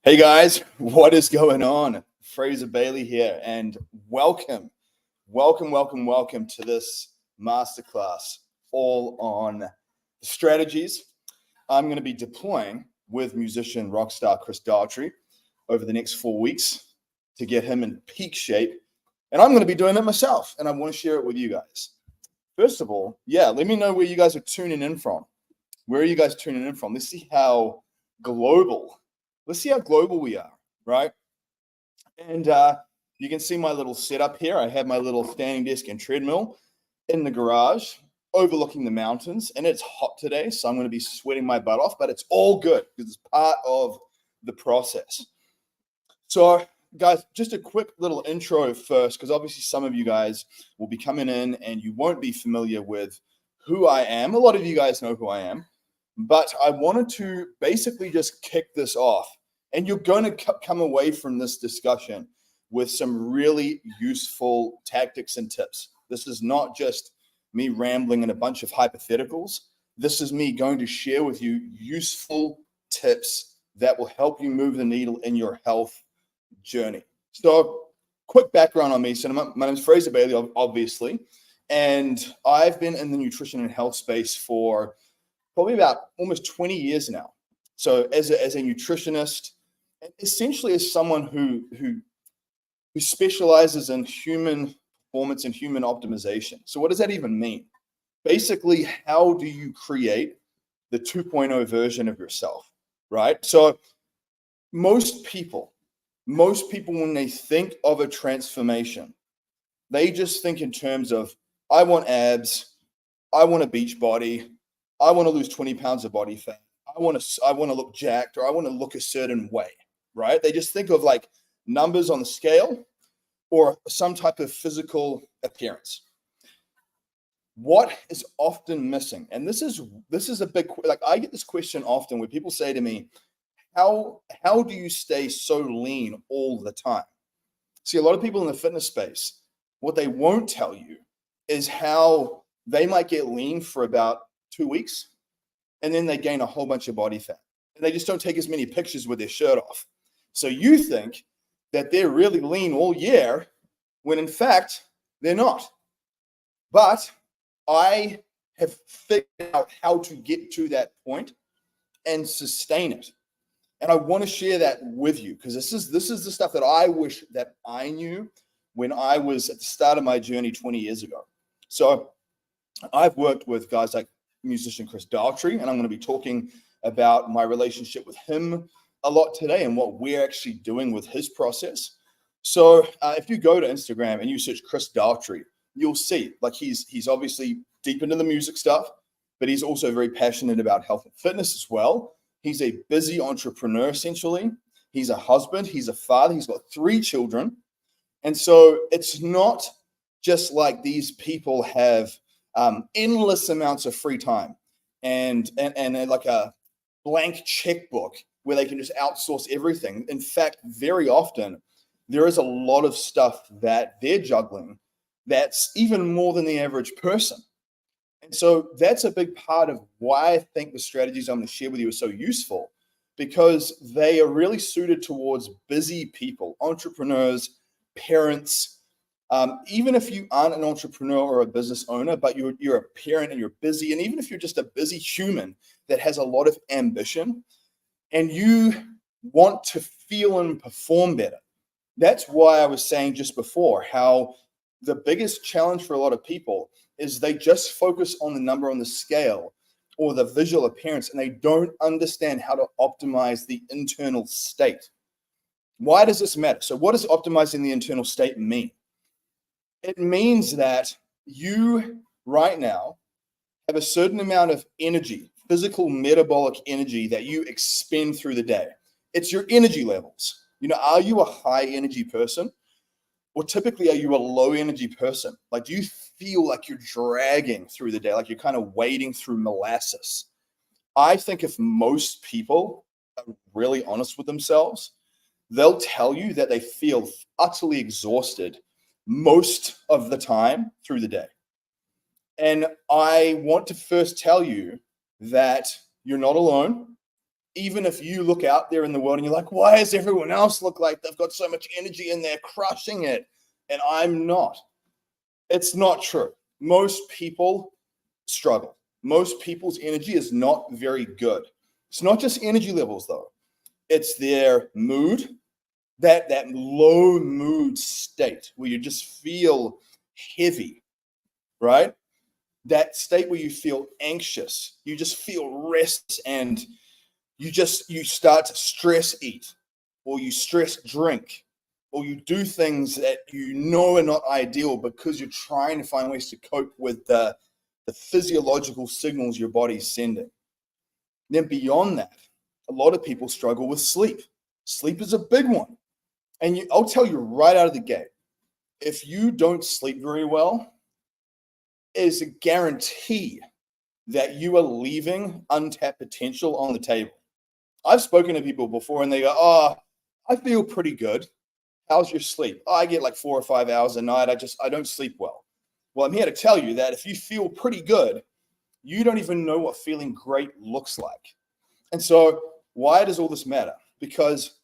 Hey guys, what is going on? Fraser Bayley here, and welcome to this masterclass all on strategies I'm going to be deploying with musician rockstar Chris Daughtry over the next 4 weeks to get him in peak shape. And I'm going to be doing it myself, and I want to share it with you guys. First of all, let me know where you guys are tuning in from. Where are you guys tuning in from? Let's see how global we are, right? And you can see my little setup here. I have my little standing desk and treadmill in the garage overlooking the mountains, and it's hot today, so I'm going to be sweating my butt off, but it's all good because it's part of the process. So guys, just a quick little intro first, because obviously some of you guys will be coming in and you won't be familiar with who I am. A lot of you guys know who I am, but I wanted to basically just kick this off. And you're going to come away from this discussion with some really useful tactics and tips. This is not just me rambling in a bunch of hypotheticals. This is me going to share with you useful tips that will help you move the needle in your health journey. So quick background on me. So my name is Fraser Bayley, obviously, and I've been in the nutrition and health space for probably about almost 20 years now. So as a nutritionist, essentially as someone who specializes in human performance and human optimization. So what does that even mean? Basically, how do you create the 2.0 version of yourself, right? So most people, when they think of a transformation, they just think in terms of, I want abs, I want a beach body, I want to lose 20 pounds of body fat, I want to look jacked, or I want to look a certain way, right? They just think of like numbers on the scale or some type of physical appearance. What is often missing, and this is a big, like I get this question often where people say to me, how do you stay so lean all the time? See, a lot of people in the fitness space, what they won't tell you is how they might get lean for about 2 weeks, and then they gain a whole bunch of body fat. And they just don't take as many pictures with their shirt off. So you think that they're really lean all year, when in fact, they're not. But I have figured out how to get to that point and sustain it. And I want to share that with you, because this is the stuff that I wish that I knew when I was at the start of my journey 20 years ago. So I've worked with guys like musician Chris Daughtry, and I'm going to be talking about my relationship with him a lot today and what we're actually doing with his process. So if you go to Instagram and you search Chris Daughtry, you'll see like he's obviously deep into the music stuff, but he's also very passionate about health and fitness as well. He's a busy entrepreneur, essentially. He's a husband, he's a father, he's got 3 children. And so it's not just like these people have endless amounts of free time and like a blank checkbook where they can just outsource everything. In fact, very often there is a lot of stuff that they're juggling that's even more than the average person. And so that's a big part of why I think the strategies I'm going to share with you are so useful, because they are really suited towards busy people, entrepreneurs, parents. Even if you aren't an entrepreneur or a business owner, but you're a parent and you're busy, and even if you're just a busy human that has a lot of ambition and you want to feel and perform better. That's why I was saying just before how the biggest challenge for a lot of people is they just focus on the number on the scale or the visual appearance, and they don't understand how to optimize the internal state. Why does this matter? So what does optimizing the internal state mean? It means that you right now have a certain amount of energy, physical metabolic energy that you expend through the day. It's your energy levels. Are you a high energy person? Or typically, are you a low energy person? Like, do you feel like you're dragging through the day, like you're kind of wading through molasses? I think if most people are really honest with themselves, they'll tell you that they feel utterly exhausted most of the time through the day. And I want to first tell you that you're not alone. even if you look out there in the world and you're like, why does everyone else look like they've got so much energy and they're crushing it and I'm not? It's not true. Most people struggle. Most people's energy is not very good. It's not just energy levels though. It's their mood, that low mood state where you just feel heavy, right? That state where you feel anxious, you just feel restless, and you start to stress eat, or you stress drink, or you do things that you know are not ideal because you're trying to find ways to cope with the physiological signals your body's sending. Then beyond that, a lot of people struggle with sleep. Sleep is a big one. And I'll tell you right out of the gate, if you don't sleep very well, it is a guarantee that you are leaving untapped potential on the table. I've spoken to people before and they go, oh, I feel pretty good. How's your sleep? Oh, I get like 4 or 5 hours a night. I don't sleep well. Well, I'm here to tell you that if you feel pretty good, you don't even know what feeling great looks like. And so why does all this matter? Because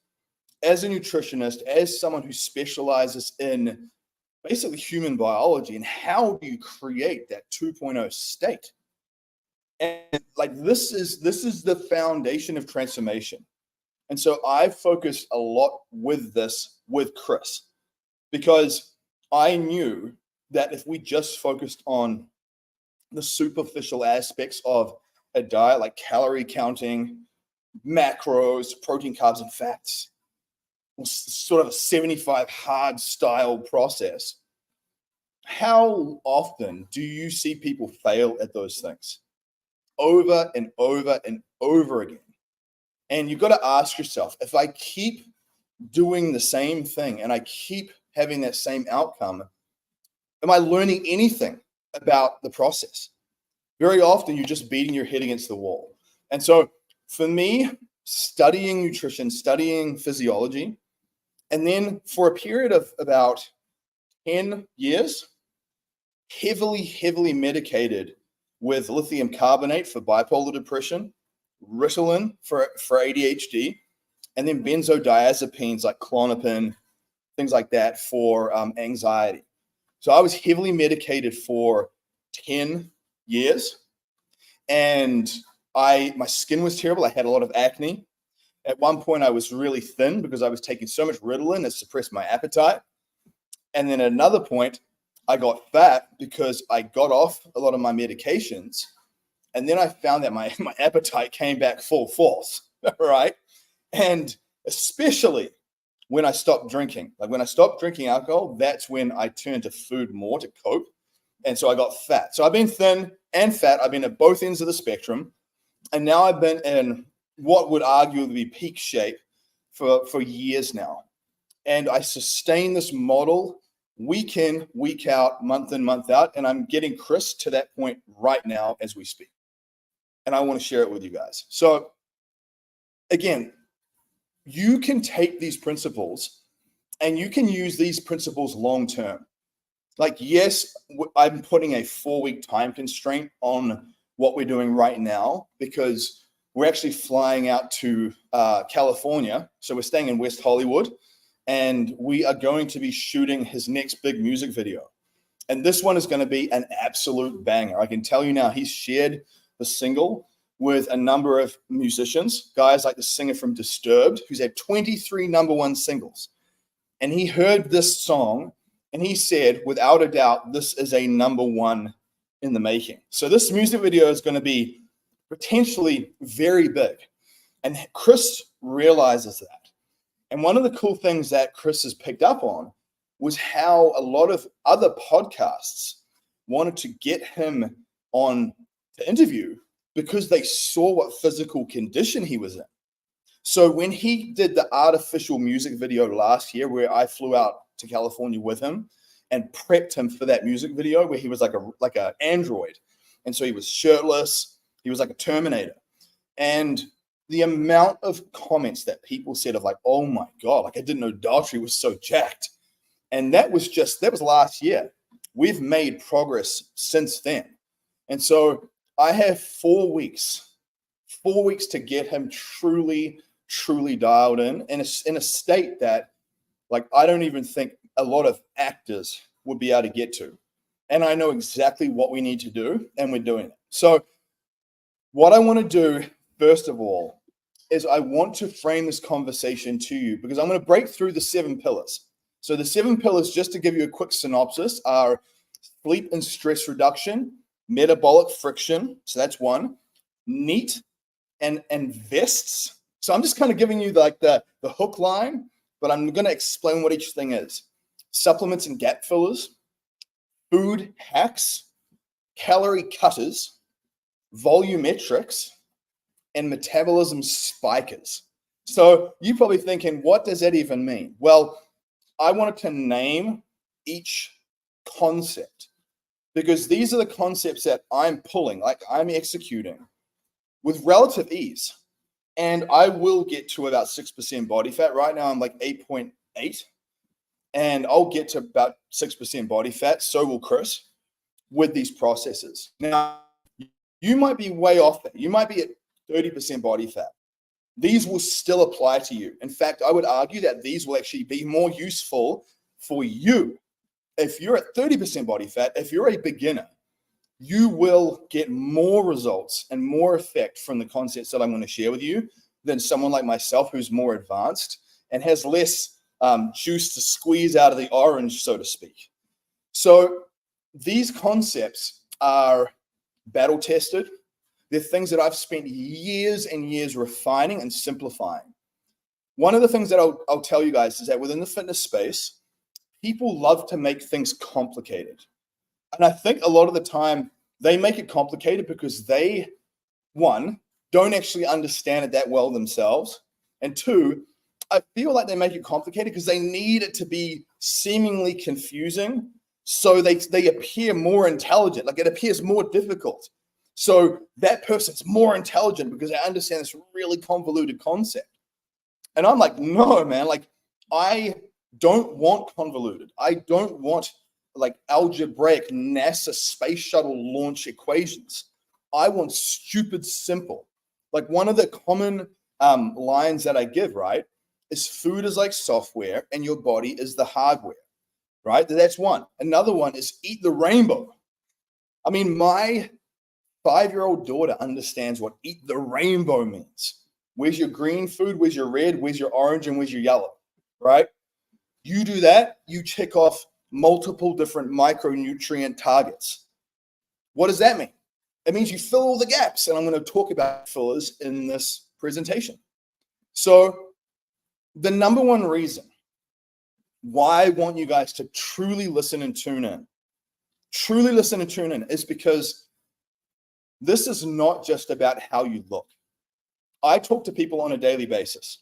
as a nutritionist, as someone who specializes in basically human biology and how do you create that 2.0 state, and like this is the foundation of transformation. And so I've focused a lot with this with Chris, because I knew that if we just focused on the superficial aspects of a diet, like calorie counting, macros, protein, carbs, and fats, sort of a 75 hard style process, how often do you see people fail at those things over and over and over again? And you've got to ask yourself, if I keep doing the same thing and I keep having that same outcome, am I learning anything about the process? Very often you're just beating your head against the wall. And so for me, studying nutrition, studying physiology, and then for a period of about 10 years, heavily medicated with lithium carbonate for bipolar depression, Ritalin for ADHD, and then benzodiazepines like Klonopin, things like that for anxiety. So I was heavily medicated for 10 years, and my skin was terrible. I had a lot of acne. At one point, I was really thin because I was taking so much Ritalin it suppressed my appetite. And then at another point, I got fat because I got off a lot of my medications. And then I found that my appetite came back full force, right? And especially when I stopped drinking. Like when I stopped drinking alcohol, that's when I turned to food more to cope. And so I got fat. So I've been thin and fat. I've been at both ends of the spectrum. And now I've been in what would arguably be peak shape for years now. And I sustain this model week in, week out, month in, month out. And I'm getting Chris to that point right now as we speak. And I want to share it with you guys. So again, you can take these principles and you can use these principles long term. Like, yes, I'm putting a 4-week time constraint on what we're doing right now because we're actually flying out to California. So we're staying in West Hollywood and we are going to be shooting his next big music video. And this one is going to be an absolute banger. I can tell you now, he's shared the single with a number of musicians, guys like the singer from Disturbed, who's had 23 #1 singles. And he heard this song and he said, without a doubt, this is a #1 in the making. So this music video is going to be potentially very big. And Chris realizes that. And one of the cool things that Chris has picked up on was how a lot of other podcasts wanted to get him on to interview because they saw what physical condition he was in. So when he did the artificial music video last year, where I flew out to California with him and prepped him for that music video, where he was like a android, and so he was shirtless, he was like a Terminator, and the amount of comments that people said of like, "Oh my God, like I didn't know Daughtry was so jacked," and that was last year. We've made progress since then, and so I have 4 weeks 4 weeks to get him truly dialed in a state that, like, I don't even think a lot of actors would be able to get to. And I know exactly what we need to do, and we're doing it. So what I want to do, first of all, is I want to frame this conversation to you, because I'm going to break through the 7 pillars. So the 7 pillars, just to give you a quick synopsis, are sleep and stress reduction, metabolic friction, so that's 1, NEAT and vests. So I'm just kind of giving you like the hook line, but I'm going to explain what each thing is. Supplements and gap fillers, food hacks, calorie cutters, volumetrics, and metabolism spikers. So you're probably thinking, what does that even mean? Well, I wanted to name each concept, because these are the concepts that I'm pulling, like I'm executing with relative ease. And I will get to about 6% body fat. Right now I'm like 8.8, and I'll get to about 6% body fat. So will Chris with these processes. Now, you might be way off there. You might be at 30% body fat. These will still apply to you. In fact, I would argue that these will actually be more useful for you. If you're at 30% body fat, if you're a beginner, you will get more results and more effect from the concepts that I'm going to share with you than someone like myself who's more advanced and has less juice to squeeze out of the orange, so to speak. So these concepts are battle tested. They're things that I've spent years and years refining and simplifying. One of the things that I'll tell you guys is that within the fitness space, people love to make things complicated. And I think a lot of the time they make it complicated because they, 1, don't actually understand it that well themselves. And 2, I feel like they make it complicated because they need it to be seemingly confusing so they appear more intelligent, like it appears more difficult. So that person's more intelligent because they understand this really convoluted concept. And I'm like, no, man, like I don't want convoluted. I don't want like algebraic NASA space shuttle launch equations. I want stupid simple. Like one of the common lines that I give, right, is food is like software and your body is the hardware, right? That's one. Another one is eat the rainbow. I mean, my 5-year-old daughter understands what eat the rainbow means. Where's your green food? Where's your red? Where's your orange? And where's your yellow, right? You do that, you check off multiple different micronutrient targets. What does that mean? It means you fill all the gaps, and I'm going to talk about fillers in this presentation. So the number one reason why I want you guys to truly listen and tune in, is because this is not just about how you look. I talk to people on a daily basis,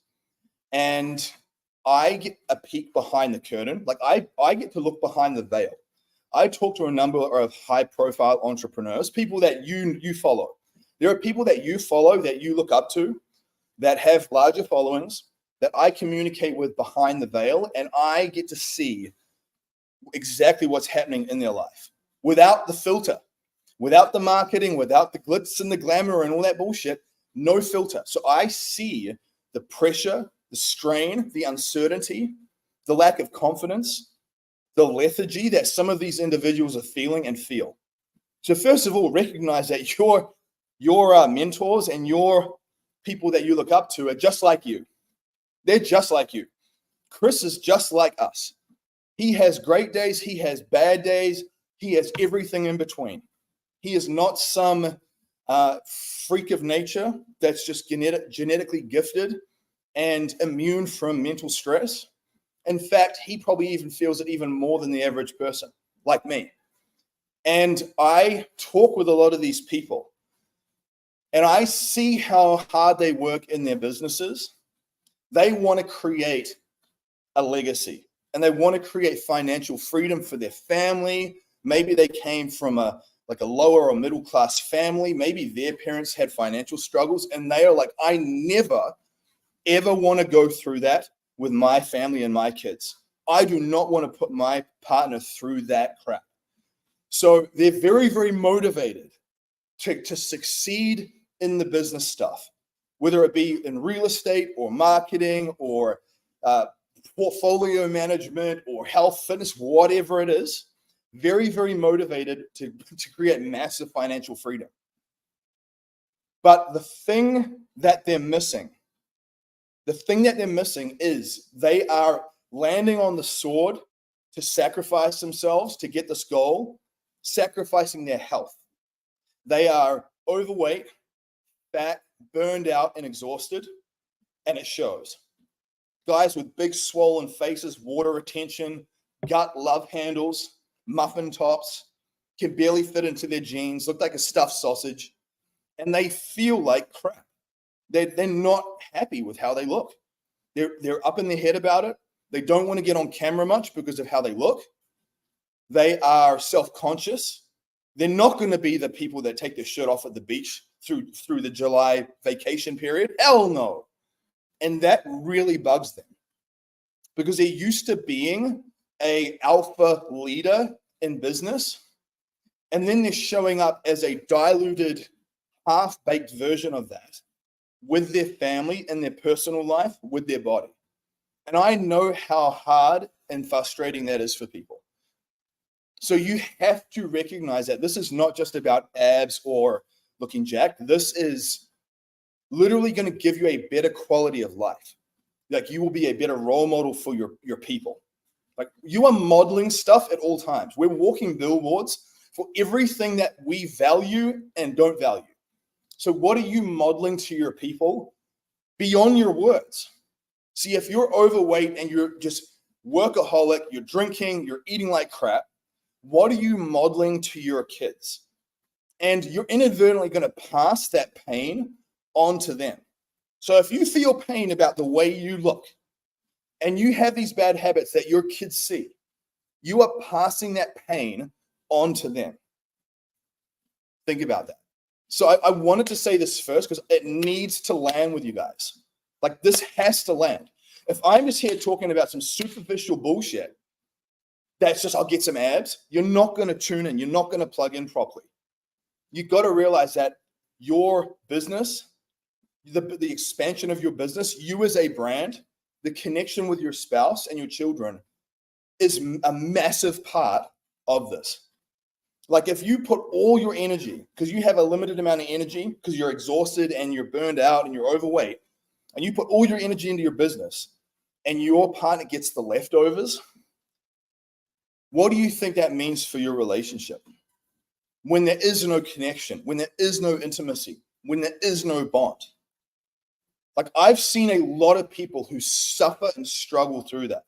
and I get a peek behind the curtain. Like I get to look behind the veil. I talk to a number of high-profile entrepreneurs, people that you follow. There are people that you follow, that you look up to, that have larger followings, that I communicate with behind the veil, and I get to see exactly what's happening in their life without the filter, without the marketing, without the glitz and the glamour and all that bullshit. No filter. So I see the pressure, the strain, the uncertainty, the lack of confidence, the lethargy that some of these individuals are feeling and feel. So first of all, recognize that your mentors and your people that you look up to are just like you. They're just like you. Chris is just like us. He has great days. He has bad days. He has everything in between. He is not some freak of nature that's just genetically gifted and immune from mental stress. In fact, he probably even feels it even more than the average person, like me. And I talk with a lot of these people, and I see how hard they work in their businesses. They want to create a legacy, and they want to create financial freedom for their family. Maybe they came from a lower or middle class family. Maybe their parents had financial struggles, and they are like, I never, ever want to go through that with my family and my kids. I do not want to put my partner through that crap. So they're very, very motivated to succeed in the business stuff. whether it be in real estate or marketing or portfolio management or health, fitness, whatever it is, very, very motivated to create massive financial freedom. But the thing that they're missing is they are landing on the sword to sacrifice themselves to get this goal, sacrificing their health. They are overweight, fat, burned out, and exhausted, and it shows. Guys with big swollen faces, water retention, gut love handles, muffin tops, can barely fit into their jeans, look like a stuffed sausage, and they feel like crap. They're not happy with how they look. They're up in their head about it. They don't want to get on camera much because of how they look. They are self-conscious. They're not going to be the people that take their shirt off at the beach through the July vacation period. Hell no. And that really bugs them because they're used to being an alpha leader in business. And then they're showing up as a diluted, half-baked version of that with their family and their personal life, with their body. And I know how hard and frustrating that is for people. So you have to recognize that this is not just about abs or looking jacked. This is literally going to give you a better quality of life. Like you will be a better role model for your people. Like you are modeling stuff at all times. We're walking billboards for everything that we value and don't value. So what are you modeling to your people beyond your words? See, if you're overweight and you're just workaholic, you're drinking, you're eating like crap, what are you modeling to your kids? And you're inadvertently going to pass that pain on to them. So if you feel pain about the way you look and you have these bad habits that your kids see, you are passing that pain on to them. Think about that. So I wanted to say this first because it needs to land with you guys. Like this has to land. If I'm just here talking about some superficial bullshit, that's just, I'll get some abs, you're not going to tune in. You're not going to plug in properly. You got to realize that your business, the expansion of your business, you as a brand, the connection with your spouse and your children is a massive part of this. Like if you put all your energy, because you have a limited amount of energy, because you're exhausted and you're burned out and you're overweight, and you put all your energy into your business and your partner gets the leftovers, what do you think that means for your relationship? When there is no connection, when there is no intimacy, when there is no bond. Like I've seen a lot of people who suffer and struggle through that.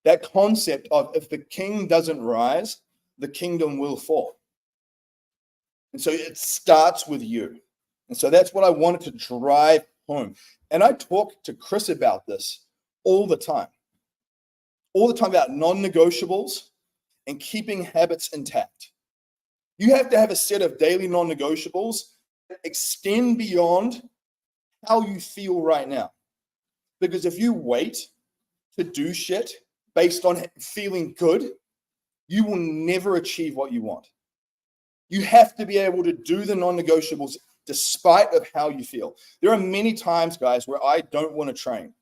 That concept of if the king doesn't rise, the kingdom will fall. And so it starts with you. And so that's what I wanted to drive home. And I talk to Chris about this all the time about non-negotiables and keeping habits intact. You have to have a set of daily non-negotiables that extend beyond how you feel right now. Because if you wait to do shit based on feeling good, you will never achieve what you want. You have to be able to do the non-negotiables despite of how you feel. There are many times, guys, where I don't want to train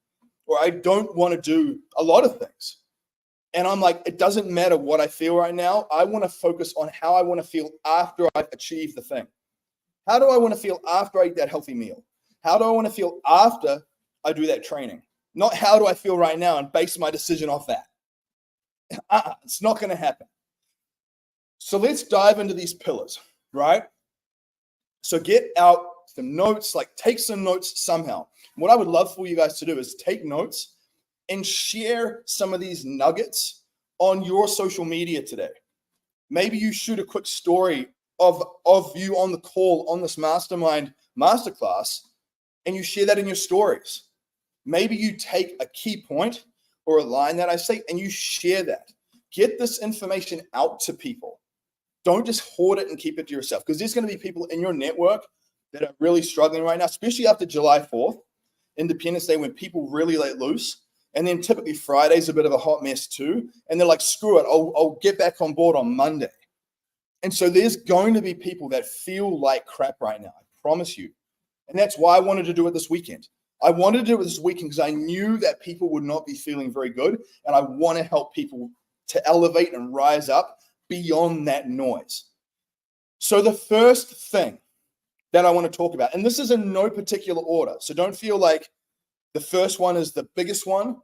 or I don't want to do a lot of things. And I'm like, it doesn't matter what I feel right now. I want to focus on how I want to feel after I've achieved the thing. How do I want to feel after I eat that healthy meal? How do I want to feel after I do that training? Not how do I feel right now and base my decision off that. It's not going to happen. So let's dive into these pillars, right? So get out some notes, like take some notes somehow. What I would love for you guys to do is take notes and share some of these nuggets on your social media today. Maybe you shoot a quick story of you on the call on this mastermind masterclass and you share that in your stories. Maybe you take a key point or a line that I say and you share that. Get this information out to people. Don't just hoard it and keep it to yourself, because there's going to be people in your network that are really struggling right now, especially after July 4th, Independence Day, when people really let loose. And then typically Friday's a bit of a hot mess too. And they're like, screw it, I'll get back on board on Monday. And so there's going to be people that feel like crap right now. I promise you. And that's why I wanted to do it this weekend. I wanted to do it this weekend because I knew that people would not be feeling very good. And I want to help people to elevate and rise up beyond that noise. So the first thing that I want to talk about, and this is in no particular order, so don't feel like the first one is the biggest one.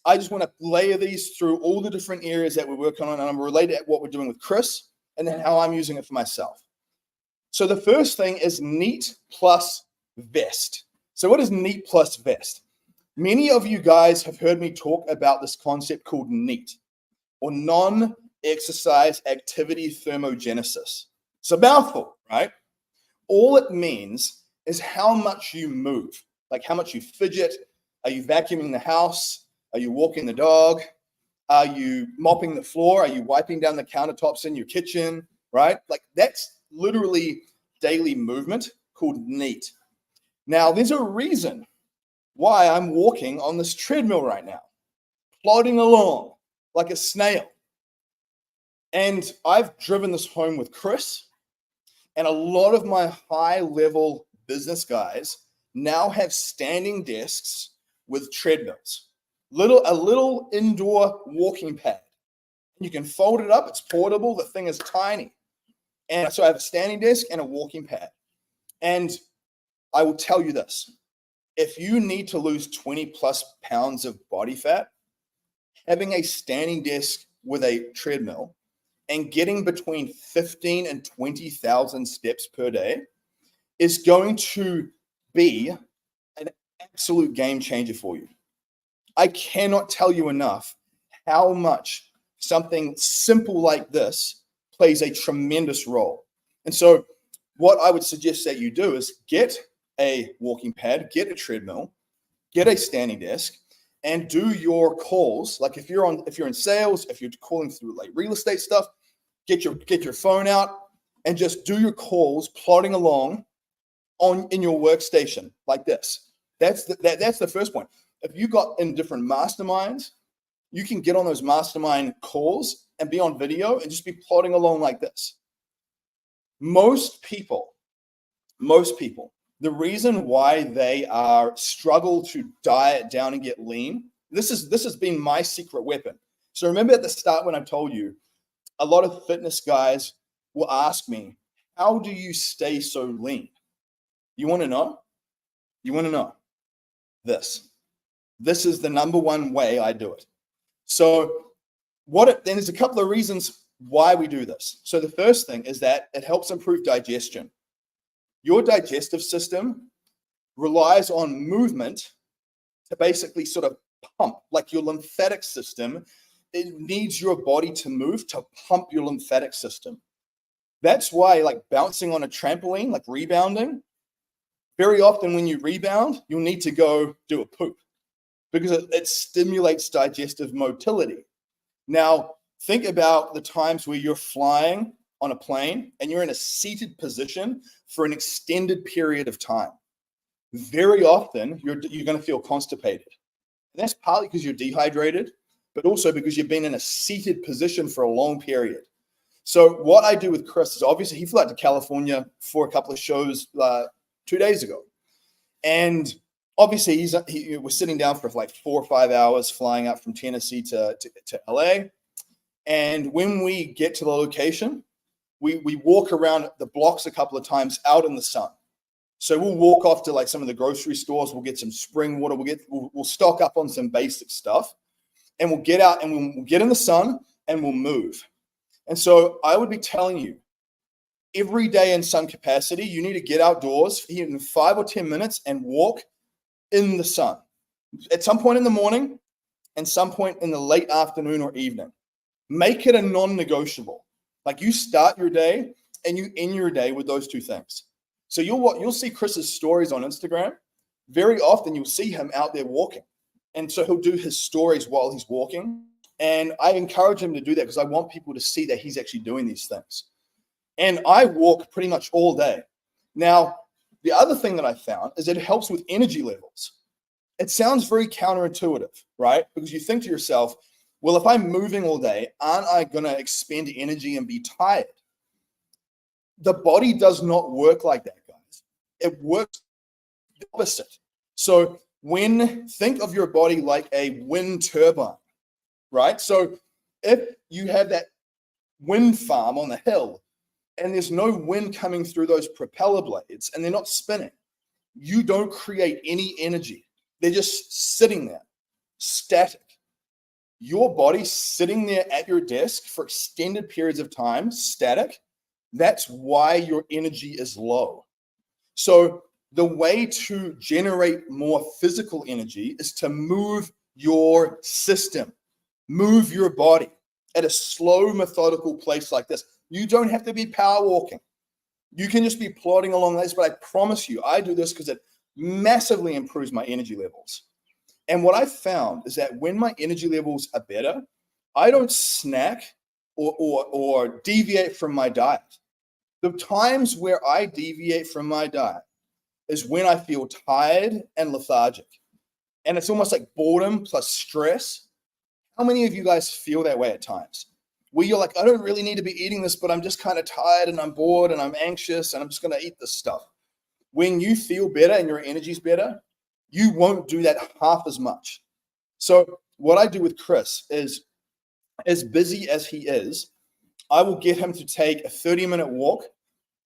I just want to layer these through all the different areas that we're working on, and I'm related to what we're doing with Chris and then how I'm using it for myself. So the first thing is NEAT plus VEST. So what is NEAT plus VEST? Many of you guys have heard me talk about this concept called NEAT, or non-exercise activity thermogenesis. It's a mouthful, right? All it means is how much you move, like how much you fidget. Are you vacuuming the house? Are you walking the dog? Are you mopping the floor? Are you wiping down the countertops in your kitchen, right? Like that's literally daily movement called NEAT. Now, there's a reason why I'm walking on this treadmill right now, plodding along like a snail. And I've driven this home with Chris, and a lot of my high-level business guys now have standing desks with treadmills, a little indoor walking pad. You can fold it up. It's portable. The thing is tiny. And so I have a standing desk and a walking pad. And I will tell you this. If you need to lose 20 plus pounds of body fat, having a standing desk with a treadmill and getting between 15 and 20,000 steps per day is going to be an absolute game changer for you. I cannot tell you enough how much something simple like this plays a tremendous role. And so what I would suggest that you do is get a walking pad, get a treadmill, get a standing desk, and do your calls. Like if you're in sales, if you're calling through like real estate stuff, get your phone out and just do your calls plodding along in your workstation like this. That's the first point. If you got in different masterminds, you can get on those mastermind calls and be on video and just be plodding along like this. Most people, the reason why they struggle to diet down and get lean, this has been my secret weapon. So remember at the start when I told you, a lot of fitness guys will ask me, how do you stay so lean? You want to know? You want to know? This is the number one way I do it. So then there's a couple of reasons why we do this. So the first thing is that it helps improve digestion. Your digestive system relies on movement to basically sort of pump, like your lymphatic system. It needs your body to move to pump your lymphatic system. That's why like bouncing on a trampoline, like rebounding, very often when you rebound, you'll need to go do a poop because it stimulates digestive motility. Now, think about the times where you're flying on a plane and you're in a seated position for an extended period of time. Very often, you're going to feel constipated. And that's partly because you're dehydrated, but also because you've been in a seated position for a long period. So what I do with Chris is obviously he flew out to California for a couple of shows 2 days ago. And obviously he was sitting down for like 4 or 5 hours flying out from Tennessee to LA. And when we get to the location, we walk around the blocks a couple of times out in the sun. So we'll walk off to like some of the grocery stores. We'll get some spring water. We'll stock up on some basic stuff, and we'll get out and we'll get in the sun and we'll move. And so I would be telling you, every day in some capacity, you need to get outdoors in 5 or 10 minutes and walk in the sun at some point in the morning and some point in the late afternoon or evening. Make it a non-negotiable. Like you start your day and you end your day with those two things. So you'll see Chris's stories on Instagram. Very often you'll see him out there walking. And so he'll do his stories while he's walking. And I encourage him to do that because I want people to see that he's actually doing these things. And I walk pretty much all day. Now, the other thing that I found is that it helps with energy levels. It sounds very counterintuitive, right? Because you think to yourself, well, if I'm moving all day, aren't I going to expend energy and be tired? The body does not work like that, guys. It works opposite. So think of your body like a wind turbine, right? So if you have that wind farm on the hill and there's no wind coming through those propeller blades and they're not spinning, you don't create any energy. They're just sitting there, static. Your body sitting there at your desk for extended periods of time, static, that's why your energy is low. So the way to generate more physical energy is to move your system, move your body at a slow, methodical pace like this. You don't have to be power walking. You can just be plodding along this, but I promise you, I do this because it massively improves my energy levels. And what I found is that when my energy levels are better, I don't snack or deviate from my diet. The times where I deviate from my diet is when I feel tired and lethargic. And it's almost like boredom plus stress. How many of you guys feel that way at times? Where you're like, I don't really need to be eating this, but I'm just kind of tired and I'm bored and I'm anxious and I'm just going to eat this stuff. When you feel better and your energy's better, you won't do that half as much. So what I do with Chris is, as busy as he is, I will get him to take a 30-minute walk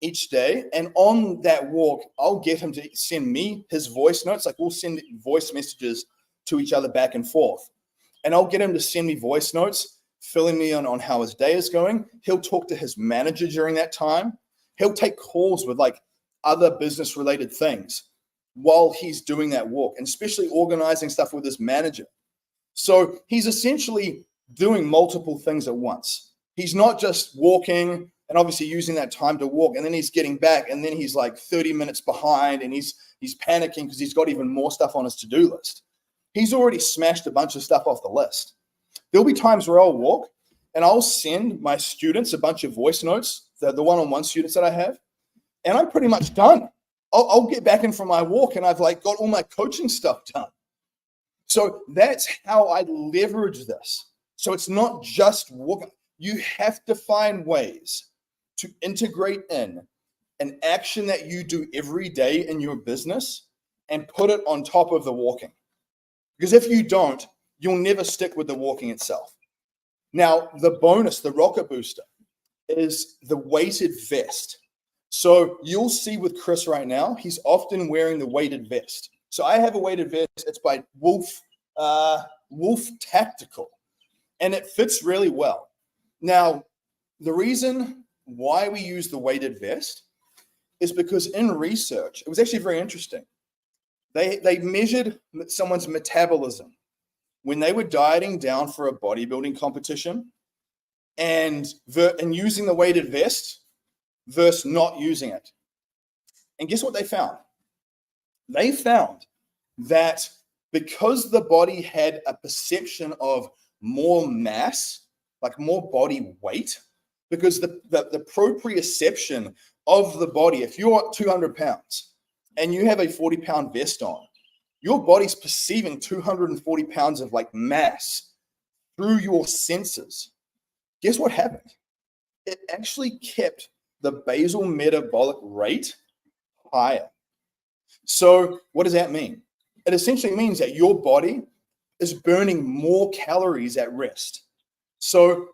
each day. And on that walk, I'll get him to send me his voice notes. Like we'll send voice messages to each other back and forth. And I'll get him to send me voice notes, filling me on how his day is going. He'll talk to his manager during that time. He'll take calls with like other business related things while he's doing that walk, and especially organizing stuff with his manager. So he's essentially doing multiple things at once. He's not just walking and obviously using that time to walk, and then he's getting back, and then he's like 30 minutes behind, and he's panicking because he's got even more stuff on his to-do list. He's already smashed a bunch of stuff off the list. There'll be times where I'll walk and I'll send my students a bunch of voice notes, the one-on-one students that I have, and I'm pretty much done. I'll get back in from my walk and I've like got all my coaching stuff done. So that's how I leverage this. So it's not just walking. You have to find ways to integrate in an action that you do every day in your business and put it on top of the walking. Because if you don't, you'll never stick with the walking itself. Now, the bonus, the rocket booster, is the weighted vest. So you'll see with Chris right now, he's often wearing the weighted vest. So I have a weighted vest. It's by Wolf Tactical, and it fits really well. Now, the reason why we use the weighted vest is because in research, it was actually very interesting. They measured someone's metabolism when they were dieting down for a bodybuilding competition and using the weighted vest versus not using it. And guess what they found? They found that because the body had a perception of more mass, like more body weight, because the proprioception of the body, if you're 200 pounds and you have a 40-pound vest on, your body's perceiving 240 pounds of like mass through your senses. Guess what happened? It actually kept the basal metabolic rate higher. So what does that mean? It essentially means that your body is burning more calories at rest. So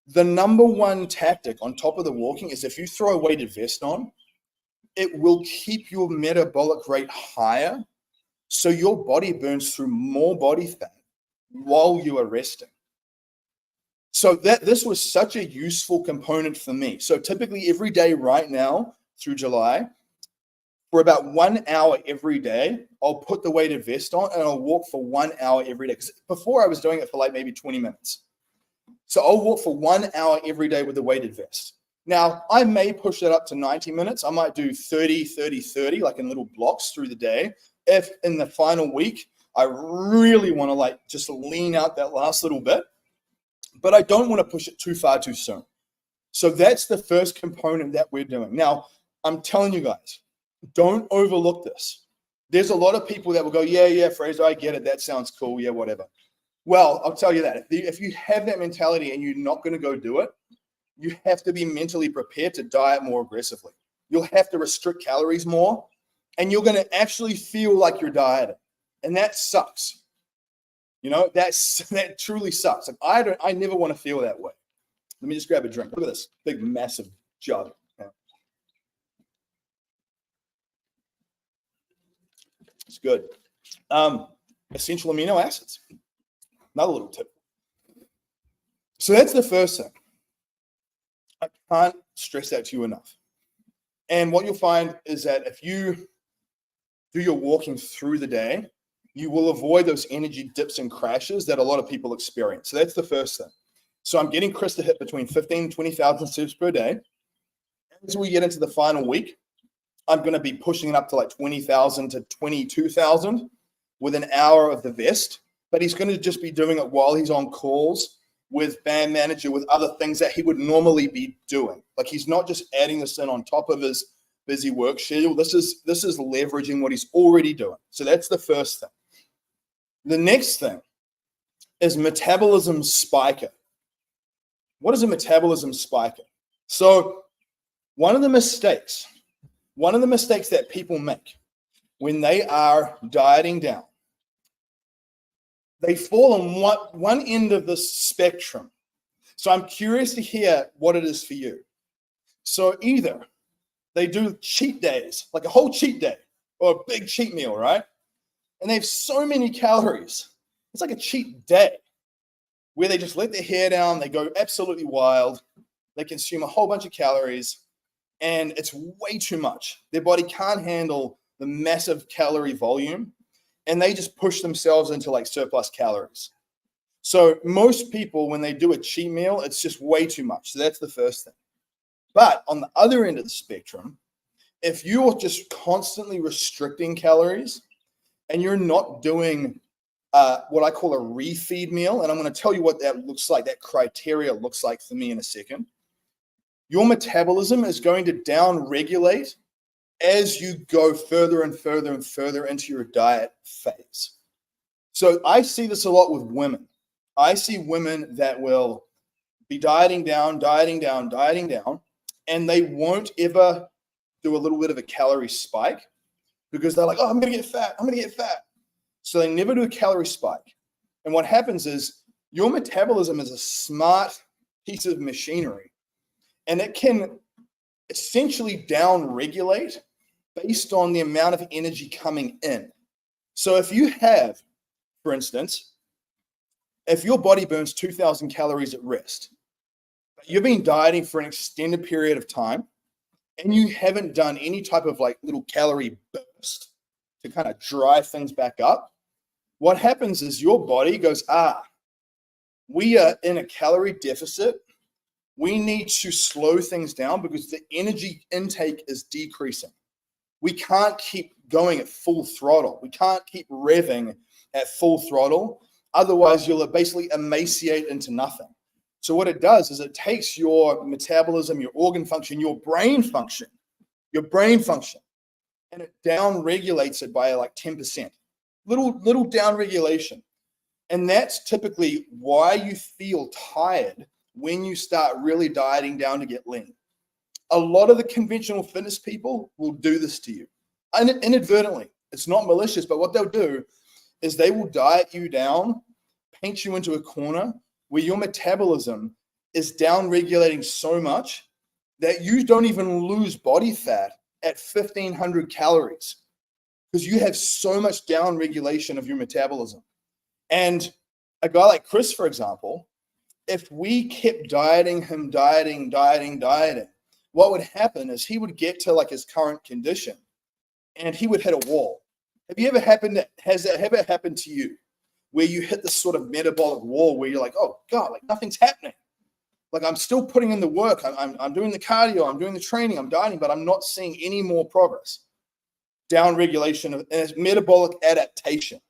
the number one tactic on top of the walking is if you throw a weighted vest on, it will keep your metabolic rate higher. So your body burns through more body fat while you are resting. So this was such a useful component for me. So typically every day right now through July, for about 1 hour every day, I'll put the weighted vest on and I'll walk for 1 hour every day. Because before I was doing it for like maybe 20 minutes. So I'll walk for 1 hour every day with the weighted vest. Now, I may push that up to 90 minutes. I might do 30, 30, 30, like in little blocks through the day. If in the final week, I really want to like just lean out that last little bit, but I don't want to push it too far too soon. So that's the first component that we're doing. Now, I'm telling you guys, don't overlook this. There's a lot of people that will go, yeah, Fraser, I get it. That sounds cool. Yeah, whatever. Well, I'll tell you that. If you have that mentality and you're not going to go do it, you have to be mentally prepared to diet more aggressively. You'll have to restrict calories more. and you're going to actually feel like you're dieting. And that sucks. You know, that truly sucks. Like I never want to feel that way. Let me just grab a drink. Look at this big, massive jug. It's good. Essential amino acids. Another little tip. So that's the first thing. I can't stress that to you enough. And what you'll find is that if you do your walking through the day, you will avoid those energy dips and crashes that a lot of people experience. So that's the first thing. So I'm getting Chris to hit between 15 and 20,000 steps per day. As we get into the final week, I'm going to be pushing it up to like 20,000 to 22,000 with an hour of the vest. But he's going to just be doing it while he's on calls with Band Manager, with other things that he would normally be doing. Like he's not just adding this in on top of his busy work schedule. This is leveraging what he's already doing. So that's the first thing. The next thing is metabolism spiker. What is a metabolism spiker? So one of the mistakes that people make when they are dieting down, they fall on one end of the spectrum. So I'm curious to hear what it is for you. So either they do cheat days, like a whole cheat day or a big cheat meal, right? And they have so many calories. It's like a cheat day where they just let their hair down. They go absolutely wild. They consume a whole bunch of calories and it's way too much. Their body can't handle the massive calorie volume. And they just push themselves into like surplus calories. So most people, when they do a cheat meal, it's just way too much. So that's the first thing. But on the other end of the spectrum, if you're just constantly restricting calories and you're not doing what I call a refeed meal, and I'm going to tell you what that looks like, that criteria looks like for me in a second, your metabolism is going to down-regulate as you go further and further and further into your diet phase. So I see this a lot with women. I see women that will be dieting down, and they won't ever do a little bit of a calorie spike because they're like, oh, I'm going to get fat. So they never do a calorie spike. And what happens is your metabolism is a smart piece of machinery, and it can essentially down-regulate based on the amount of energy coming in. So if you have, for instance, if your body burns 2,000 calories at rest, but you've been dieting for an extended period of time, and you haven't done any type of like little calorie burst to kind of drive things back up, what happens is your body goes, we are in a calorie deficit. We need to slow things down because the energy intake is decreasing. We can't keep going at full throttle. We can't keep revving at full throttle. Otherwise, you'll basically emaciate into nothing. So what it does is it takes your metabolism, your organ function, your brain function, and it down-regulates it by like 10%. Little down-regulation. And that's typically why you feel tired when you start really dieting down to get lean. A lot of the conventional fitness people will do this to you inadvertently. It's not malicious, but what they'll do is they will diet you down, paint you into a corner where your metabolism is down regulating so much that you don't even lose body fat at 1,500 calories because you have so much down regulation of your metabolism. And a guy like Chris, for example, if we kept dieting, what would happen is he would get to like his current condition and he would hit a wall. Has that ever happened to you where you hit this sort of metabolic wall where you're like, oh God, like nothing's happening. Like I'm still putting in the work. I'm doing the cardio, I'm doing the training, I'm dieting, but I'm not seeing any more progress. Down regulation and it's metabolic adaptation.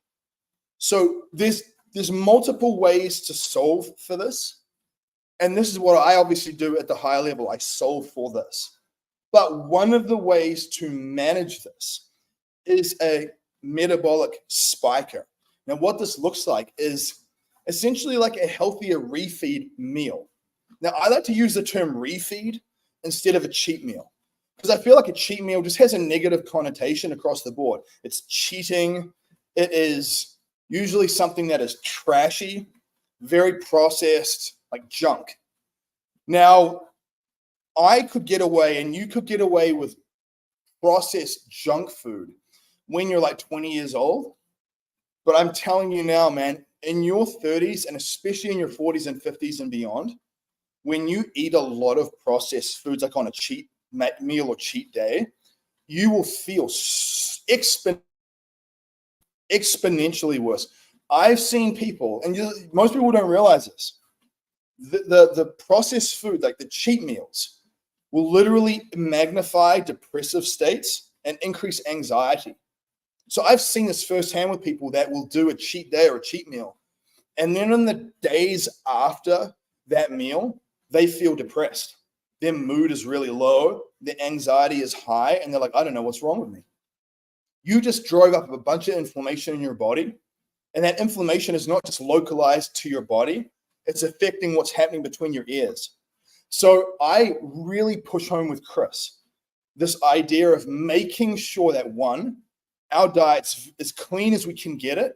So there's multiple ways to solve for this. And this is what I obviously do at the higher level. I solve for this. But one of the ways to manage this is a metabolic spiker. Now, what this looks like is essentially like a healthier refeed meal. Now, I like to use the term refeed instead of a cheat meal because I feel like a cheat meal just has a negative connotation across the board. It's cheating. It is usually something that is trashy, very processed, like junk. Now, I could get away, and you could get away with processed junk food when you're like 20 years old. But I'm telling you now, man, in your 30s and especially in your 40s and 50s and beyond, when you eat a lot of processed foods, like on a cheat meal or cheat day, you will feel exponentially worse. I've seen people, and most people don't realize this, the processed food, like the cheat meals, will literally magnify depressive states and increase anxiety. So I've seen this firsthand with people that will do a cheat day or a cheat meal. And then in the days after that meal, they feel depressed. Their mood is really low. Their anxiety is high. And they're like, I don't know what's wrong with me. You just drove up a bunch of inflammation in your body. And that inflammation is not just localized to your body. It's affecting what's happening between your ears. So I really push home with Chris this idea of making sure that, one, our diet's as clean as we can get it,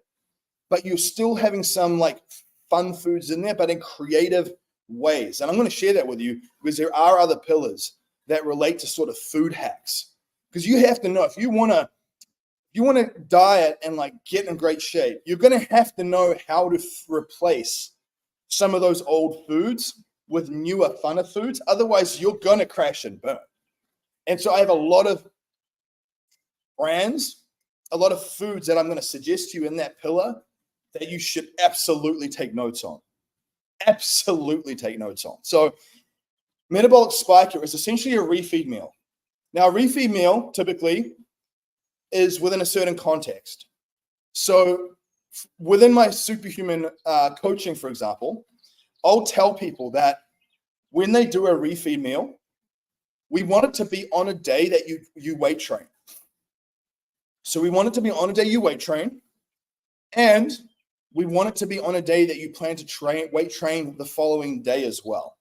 but you're still having some like fun foods in there, but in creative ways. And I'm going to share that with you because there are other pillars that relate to sort of food hacks. Because you have to know, if you want to diet and like get in great shape, you're going to have to know how to replace some of those old foods with newer, funner foods. Otherwise, you're going to crash and burn. And so I have a lot of brands, a lot of foods that I'm going to suggest to you in that pillar that you should absolutely take notes on. Absolutely take notes on. So metabolic spiker is essentially a refeed meal. Now, a refeed meal typically is within a certain context. So within my Superhuman coaching, for example, I'll tell people that when they do a refeed meal, we want it to be on a day that you weight train. So we want it to be on a day you weight train, and we want it to be on a day that you plan to weight train the following day as well.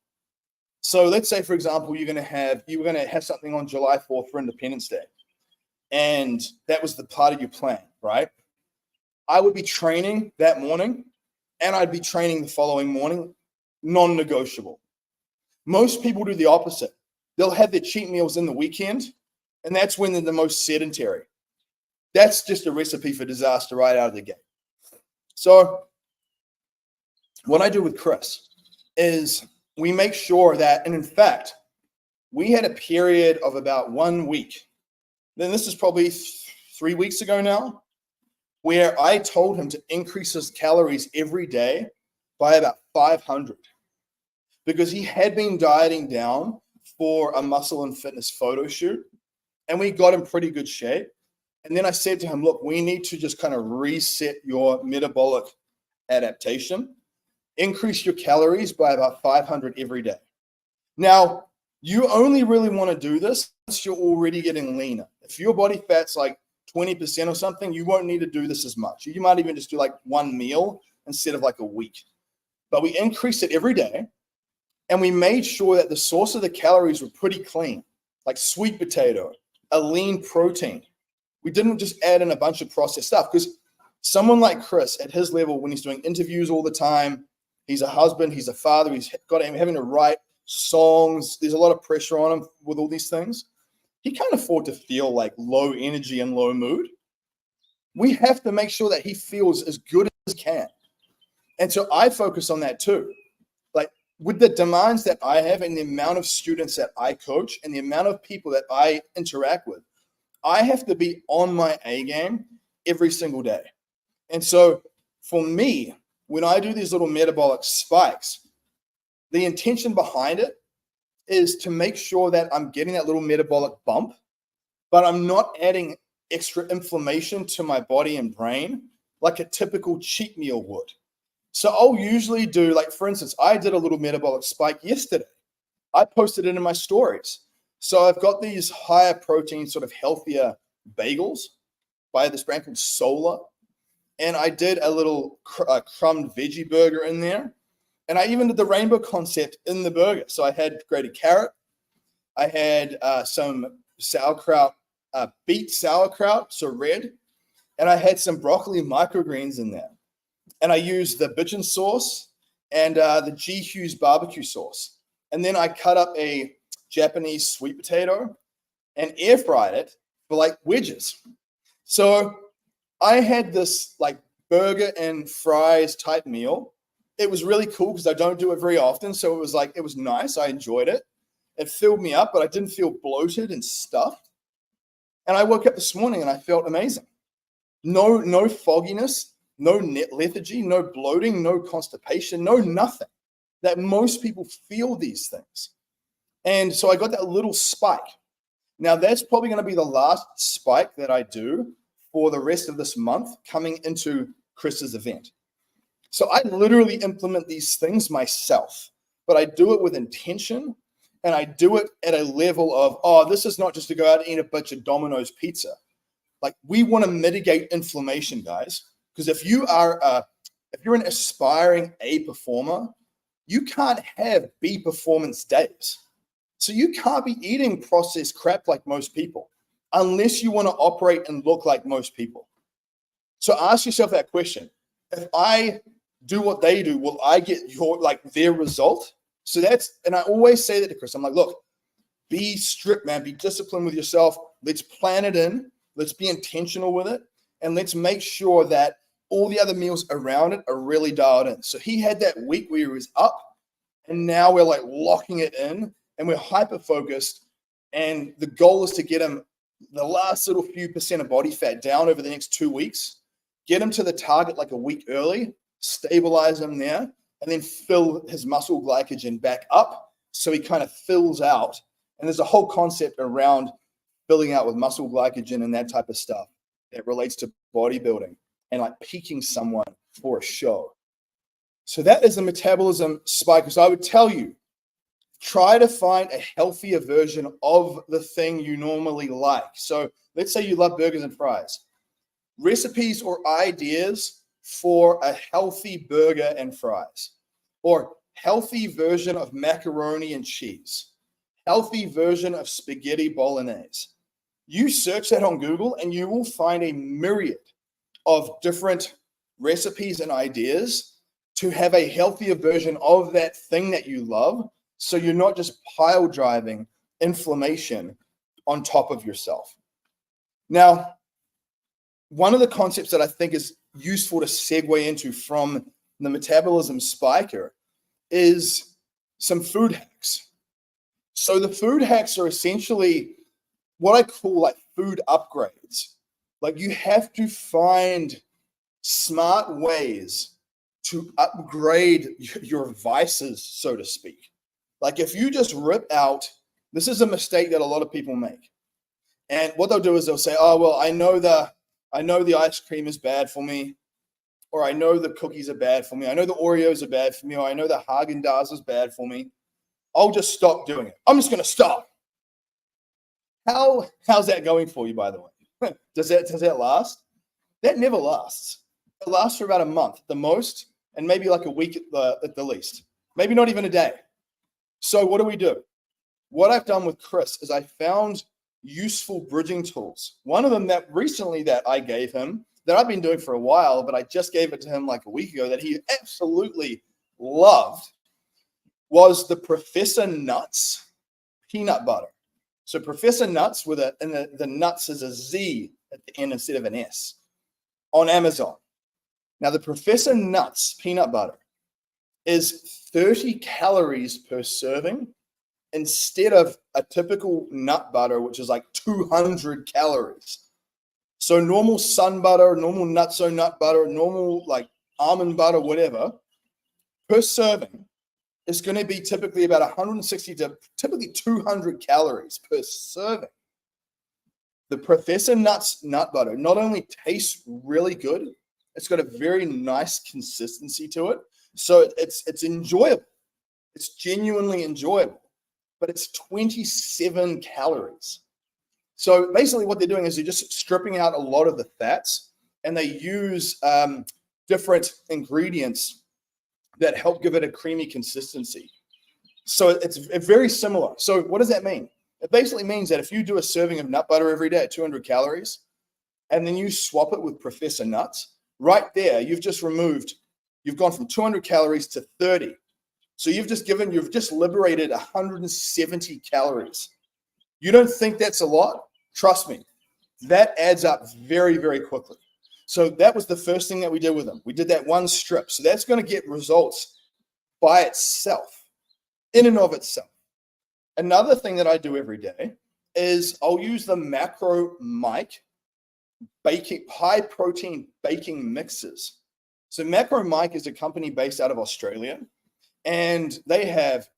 So let's say, for example, you're going to have something on July 4th for Independence Day, and that was the part of your plan, right? I would be training that morning, and I'd be training the following morning, non-negotiable. Most people do the opposite. They'll have their cheat meals in the weekend, and that's when they're the most sedentary. That's just a recipe for disaster right out of the gate. So what I do with Chris is we make sure that, and in fact, we had a period of about 1 week. Then this is probably 3 weeks ago now, where I told him to increase his calories every day by about 500 because he had been dieting down for a muscle and fitness photo shoot, and we got in pretty good shape. And then I said to him, look, we need to just kind of reset your metabolic adaptation, increase your calories by about 500 every day. Now, you only really want to do this once you're already getting leaner. If your body fat's like 20% or something, you won't need to do this as much. You might even just do like one meal instead of like a week. But we increased it every day, and we made sure that the source of the calories were pretty clean, like sweet potato, a lean protein. We didn't just add in a bunch of processed stuff, because someone like Chris at his level, when he's doing interviews all the time, he's a husband, he's a father, he's got him having to write songs. There's a lot of pressure on him with all these things. He can't afford to feel like low energy and low mood. We have to make sure that he feels as good as he can. And so I focus on that too. Like with the demands that I have and the amount of students that I coach and the amount of people that I interact with, I have to be on my A game every single day. And so for me, when I do these little metabolic spikes, the intention behind it is to make sure that I'm getting that little metabolic bump, but I'm not adding extra inflammation to my body and brain like a typical cheat meal would. So I'll usually do, like, for instance, I did a little metabolic spike yesterday. I posted it in my stories. So I've got these higher protein, sort of healthier bagels by this brand called Solar. And I did a little crumbed veggie burger in there. And I even did the rainbow concept in the burger. So I had grated carrot. I had some sauerkraut, beet sauerkraut, so red, and I had some broccoli microgreens in there. And I used the bitchin sauce and the G. Hughes barbecue sauce. And then I cut up a Japanese sweet potato and air fried it for like wedges. So I had this like burger and fries type meal. It was really cool because I don't do it very often. So it was nice. I enjoyed it. It filled me up, but I didn't feel bloated and stuffed. And I woke up this morning and I felt amazing. No fogginess, no lethargy, no bloating, no constipation, no nothing. That most people feel these things. And so I got that little spike. Now that's probably going to be the last spike that I do for the rest of this month coming into Chris's event. So I literally implement these things myself, but I do it with intention, and I do it at a level of, this is not just to go out and eat a bunch of Domino's pizza. Like, we want to mitigate inflammation, guys, because if you're an aspiring A performer, you can't have B performance days. So you can't be eating processed crap like most people unless you want to operate and look like most people. So ask yourself that question. If I do what they do, will I get their result? So and I always say that to Chris. I'm like, look, be strict, man. Be disciplined with yourself. Let's plan it in. Let's be intentional with it. And let's make sure that all the other meals around it are really dialed in. So he had that week where he was up, and now we're like locking it in, and we're hyper-focused. And the goal is to get him the last little few percent of body fat down over the next 2 weeks, get him to the target like a week early, stabilize him there, and then fill his muscle glycogen back up so he kind of fills out. And there's a whole concept around filling out with muscle glycogen and that type of stuff that relates to bodybuilding and like peaking someone for a show. So that is the metabolism spike. So I would tell you, try to find a healthier version of the thing you normally like. So let's say you love burgers and fries. Recipes or ideas for a healthy burger and fries, or healthy version of macaroni and cheese, healthy version of spaghetti bolognese. You search that on Google and you will find a myriad of different recipes and ideas to have a healthier version of that thing that you love. So you're not just pile driving inflammation on top of yourself. Now, one of the concepts that I think is useful to segue into from the metabolism spiker is some food hacks. So the food hacks are essentially what I call like food upgrades. Like, you have to find smart ways to upgrade your vices, so to speak. Like, if you just rip out, this is a mistake that a lot of people make. And what they'll do is they'll say, oh, well, I know the ice cream is bad for me, or I know the cookies are bad for me. I know the Oreos are bad for me, or I know the Haagen-Dazs is bad for me. I'll just stop doing it. I'm just going to stop. How's that going for you, by the way? Does that last? That never lasts. It lasts for about a month at the most, and maybe like a week at the least. Maybe not even a day. So what do? What I've done with Chris is I found useful bridging tools. One of them that recently that I gave him, that I've been doing for a while, but I just gave it to him like a week ago, that he absolutely loved, was the Professor Nuts peanut butter. So Professor Nuts and the nuts is a Z at the end instead of an S, on Amazon. Now the Professor Nuts peanut butter is 30 calories per serving instead of a typical nut butter, which is like 200 calories. So normal sun butter, normal nutso nut butter, normal like almond butter, whatever, per serving is going to be typically about 160 to typically 200 calories per serving. The Professor Nuts nut butter not only tastes really good, it's got a very nice consistency to it. So it's enjoyable. It's genuinely enjoyable, but it's 27 calories. So basically what they're doing is they're just stripping out a lot of the fats, and they use different ingredients that help give it a creamy consistency. So it's very similar. So what does that mean? It basically means that if you do a serving of nut butter every day at 200 calories, and then you swap it with Professor Nuts, right there, you've gone from 200 calories to 30. So you've just liberated 170 calories. You don't think that's a lot? Trust me, that adds up very, very quickly. So that was the first thing that we did with them. We did that one strip. So that's going to get results by itself, in and of itself. Another thing that I do every day is I'll use the Macro Mike high protein baking mixes. So Macro Mike is a company based out of Australia, and they have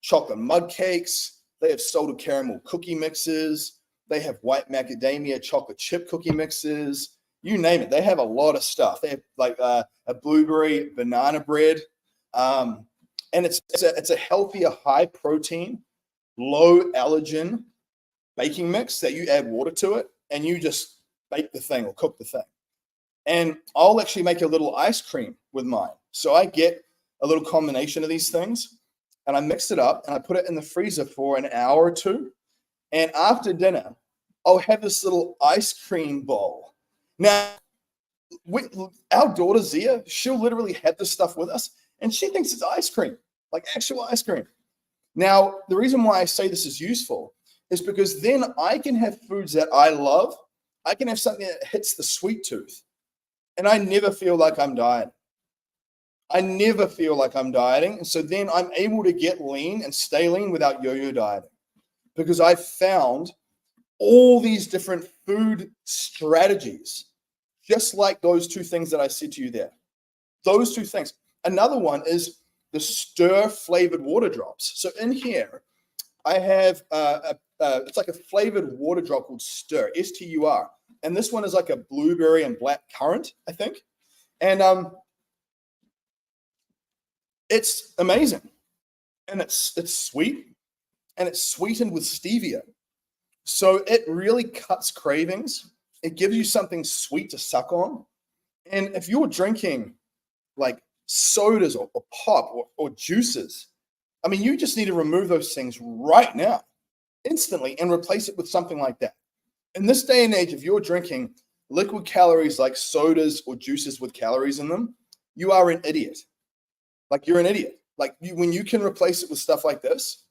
chocolate mud cakes, they have salted caramel cookie mixes, they have white macadamia chocolate chip cookie mixes, you name it. They have a lot of stuff. They have like a blueberry banana bread, and it's a healthier, high protein, low allergen baking mix that you add water to it, and you just bake the thing or cook the thing. And I'll actually make a little ice cream with mine. So I get a little combination of these things, and I mix it up, and I put it in the freezer for an hour or two. And after dinner, I'll have this little ice cream bowl. Now, our daughter Zia, she'll literally have this stuff with us, and she thinks it's ice cream, like actual ice cream. Now, the reason why I say this is useful is because then I can have foods that I love. I can have something that hits the sweet tooth, and I never feel like I'm dieting. And so then I'm able to get lean and stay lean without yo-yo dieting, because I've found all these different food strategies, just like those two things that I said to you there. Those two things. Another one is the stir flavored water drops. So in here, I have it's like a flavored water drop called Stir, S-T-U-R. And this one is like a blueberry and black currant, I think. And it's amazing. And it's sweet, and it's sweetened with stevia. So it really cuts cravings. It gives you something sweet to suck on. And if you're drinking like sodas or pop or juices, I mean, you just need to remove those things right now, instantly, and replace it with something like that. In this day and age, if you're drinking liquid calories like sodas or juices with calories in them, you are an idiot. Like, you're an idiot. Like, when you can replace it with stuff like this,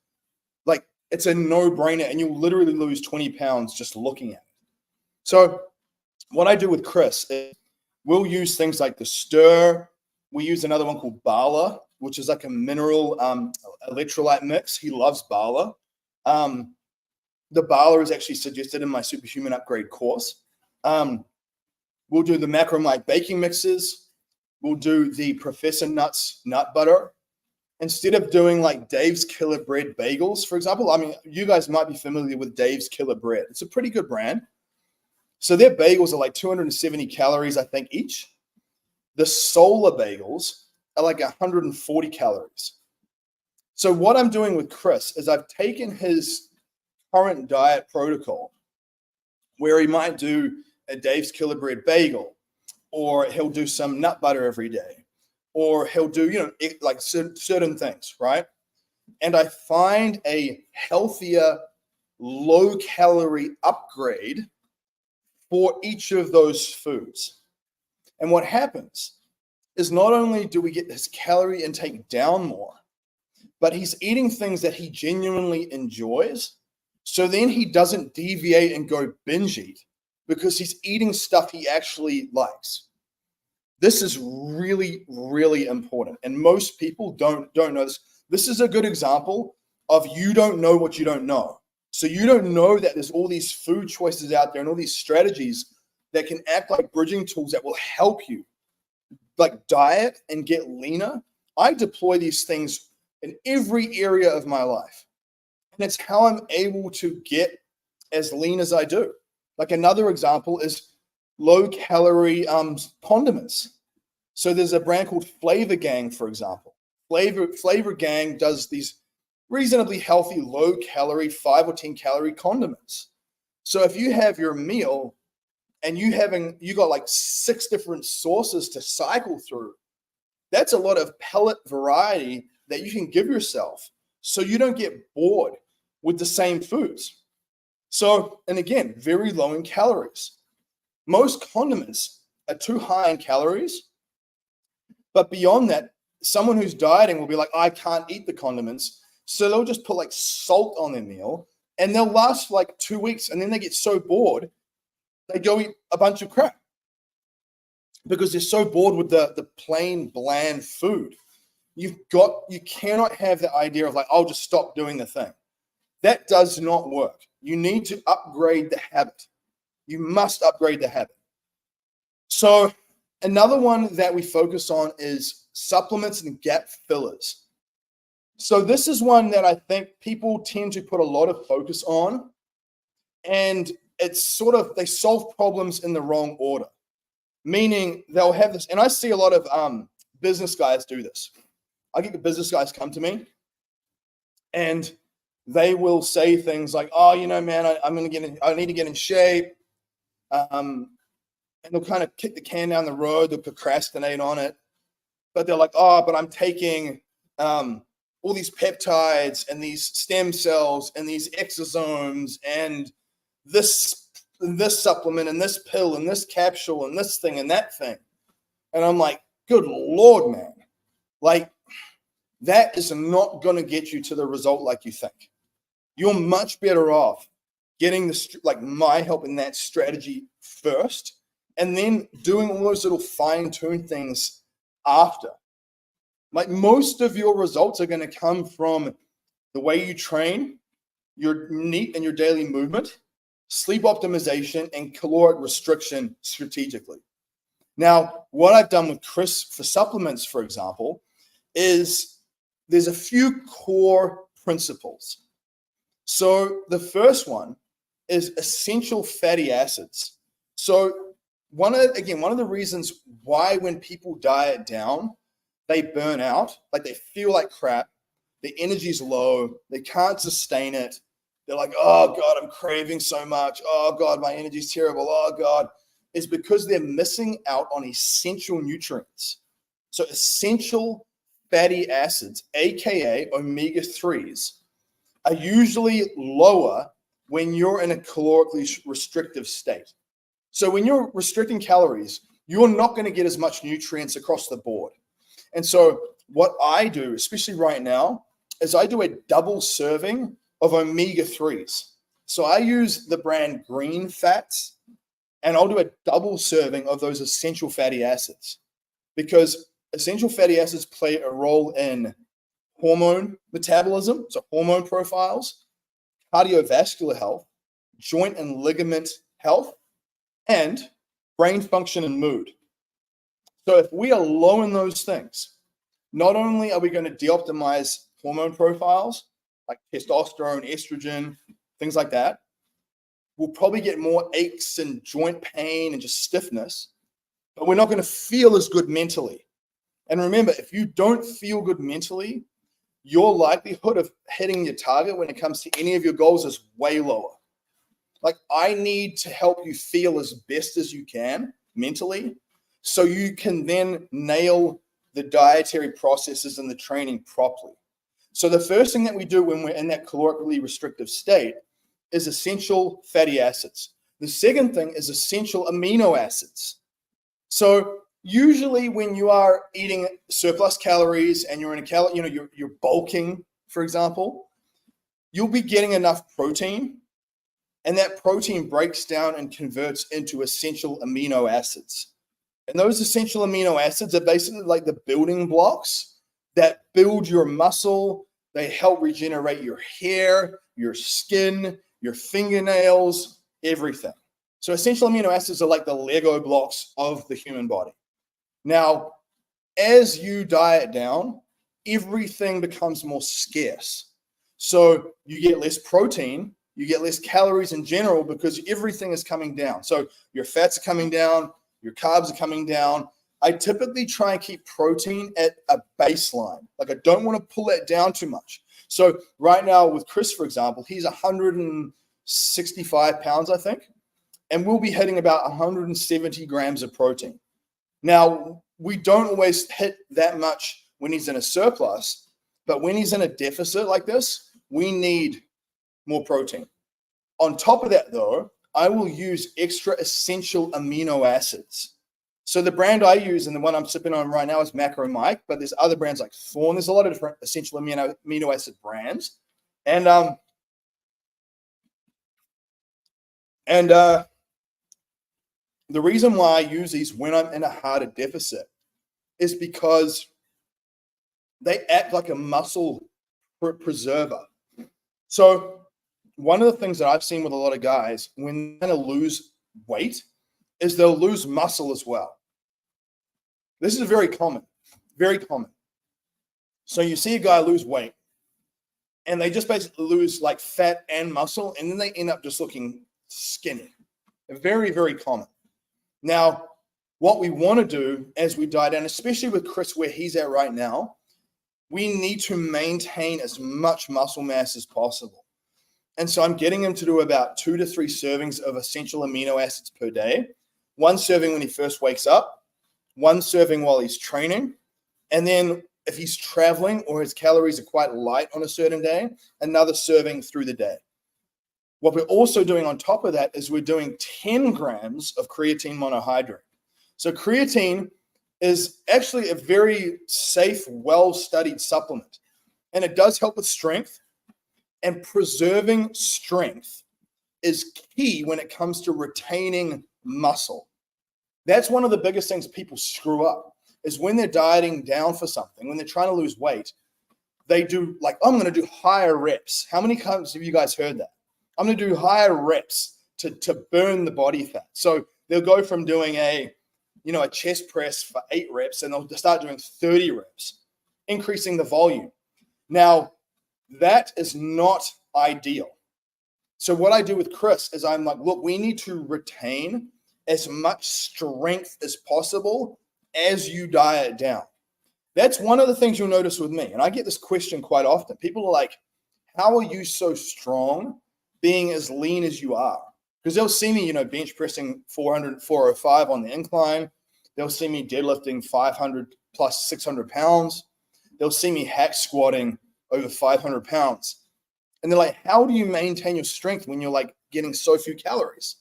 like, it's a no-brainer, and you'll literally lose 20 pounds just looking at it. So what I do with Chris is we'll use things like the Stir. We use another one called Bala, which is like a mineral electrolyte mix. He loves Bala. The Bala is actually suggested in my Superhuman Upgrade course. We'll do the Macro Mike baking mixes. We'll do the Professor Nuts nut butter. Instead of doing like Dave's Killer Bread bagels, for example, I mean, you guys might be familiar with Dave's Killer Bread. It's a pretty good brand. So their bagels are like 270 calories, I think, each. The Solar bagels are like 140 calories. So what I'm doing with Chris is I've taken his current diet protocol, where he might do a Dave's Killer Bread bagel, or he'll do some nut butter every day, or he'll do, like certain things, right? And I find a healthier, low-calorie upgrade for each of those foods. And what happens is not only do we get his calorie intake down more, but he's eating things that he genuinely enjoys. So then he doesn't deviate and go binge eat, because he's eating stuff he actually likes. This is really, really important. And most people don't know this. This is a good example of you don't know what you don't know. So you don't know that there's all these food choices out there and all these strategies that can act like bridging tools that will help you like diet and get leaner. I deploy these things in every area of my life. And it's how I'm able to get as lean as I do. Like, another example is low-calorie condiments. So there's a brand called Flavor Gang, for example. Flavor Gang does these reasonably healthy, low-calorie, 5 or 10-calorie condiments. So if you have your meal and you got like 6 different sauces to cycle through, that's a lot of pellet variety that you can give yourself, so you don't get bored. with the same foods. So, and again, very low in calories. Most condiments are too high in calories, but beyond that, someone who's dieting will be like, I can't eat the condiments. So they'll just put like salt on their meal and they'll last for like 2 weeks. And then they get so bored, they go eat a bunch of crap because they're so bored with the plain bland food. You cannot have the idea of like, I'll just stop doing the thing. That does not work. You need to upgrade the habit. You must upgrade the habit. So another one that we focus on is supplements and gap fillers. So this is one that I think people tend to put a lot of focus on, and it's sort of, they solve problems in the wrong order, meaning they'll have this, and I see a lot of business guys do this. I get the business guys come to me and they will say things like, oh, you know, man, I need to get in shape. And they'll kind of kick the can down the road. They'll procrastinate on it. But they're like, oh, but I'm taking all these peptides and these stem cells and these exosomes and this supplement and this pill and this capsule and this thing and that thing. And I'm like, good Lord, man. Like, that is not going to get you to the result like you think. You're much better off getting my help in that strategy first, and then doing all those little fine-tuned things after. Like, most of your results are going to come from the way you train, your NEAT and your daily movement, sleep optimization, and caloric restriction strategically. Now, what I've done with Chris for supplements, for example, is there's a few core principles. So the first one is essential fatty acids. So one of the reasons why when people diet down, they burn out, like they feel like crap, their energy's low, they can't sustain it. They're like, oh God, I'm craving so much. Oh God, my energy's terrible. Oh God, is because they're missing out on essential nutrients. So essential fatty acids, AKA omega-3s, are usually lower when you're in a calorically restrictive state. So when you're restricting calories, you're not going to get as much nutrients across the board. And so what I do, especially right now, is I do a double serving of omega-3s. So I use the brand Green Fats, and I'll do a double serving of those essential fatty acids, because essential fatty acids play a role in hormone metabolism, so hormone profiles, cardiovascular health, joint and ligament health, and brain function and mood. So if we are low in those things, not only are we going to de-optimize hormone profiles like testosterone, estrogen, things like that, we'll probably get more aches and joint pain and just stiffness, but we're not going to feel as good mentally. And remember, if you don't feel good mentally, your likelihood of hitting your target when it comes to any of your goals is way lower. Like, I need to help you feel as best as you can mentally, so you can then nail the dietary processes and the training properly. So the first thing that we do when we're in that calorically restrictive state is essential fatty acids. The second thing is essential amino acids. So usually when you are eating surplus calories and you're in you're bulking, for example, you'll be getting enough protein, and that protein breaks down and converts into essential amino acids. And those essential amino acids are basically like the building blocks that build your muscle. They help regenerate your hair, your skin, your fingernails, everything. So essential amino acids are like the Lego blocks of the human body. Now, as you diet down, everything becomes more scarce. So you get less protein, you get less calories in general, because everything is coming down. So your fats are coming down, your carbs are coming down. I typically try and keep protein at a baseline. Like, I don't want to pull that down too much. So right now with Chris, for example, he's 165 pounds, I think, and we'll be hitting about 170 grams of protein. Now, we don't always hit that much when he's in a surplus, but when he's in a deficit like this, we need more protein. On top of that, though, I will use extra essential amino acids. So the brand I use and the one I'm sipping on right now is Macro Mike, but there's other brands like Thorn. There's a lot of different essential amino acid brands. And the reason why I use these when I'm in a harder deficit is because they act like a muscle preserver. So one of the things that I've seen with a lot of guys when they're going to lose weight is they'll lose muscle as well. This is very common, very common. So you see a guy lose weight and they just basically lose like fat and muscle, and then they end up just looking skinny. Very, very common. Now, what we want to do as we diet down, especially with Chris where he's at right now, we need to maintain as much muscle mass as possible. And so I'm getting him to do about 2 to 3 servings of essential amino acids per day. 1 serving when he first wakes up, 1 serving while he's training, and then if he's traveling or his calories are quite light on a certain day, another serving through the day. What we're also doing on top of that is we're doing 10 grams of creatine monohydrate. So creatine is actually a very safe, well-studied supplement, and it does help with strength, and preserving strength is key when it comes to retaining muscle. That's one of the biggest things people screw up is when they're dieting down for something, when they're trying to lose weight, they do like, I'm going to do higher reps. How many times have you guys heard that? I'm going to do higher reps to burn the body fat. So they'll go from doing a chest press for 8 reps and they'll start doing 30 reps, increasing the volume. Now, that is not ideal. So what I do with Chris is I'm like, look, we need to retain as much strength as possible as you diet down. That's one of the things you'll notice with me. And I get this question quite often. People are like, how are you so strong being as lean as you are? Because they'll see me, bench pressing 400, 405 on the incline. They'll see me deadlifting 500 plus 600 pounds. They'll see me hack squatting over 500 pounds. And they're like, how do you maintain your strength when you're like getting so few calories?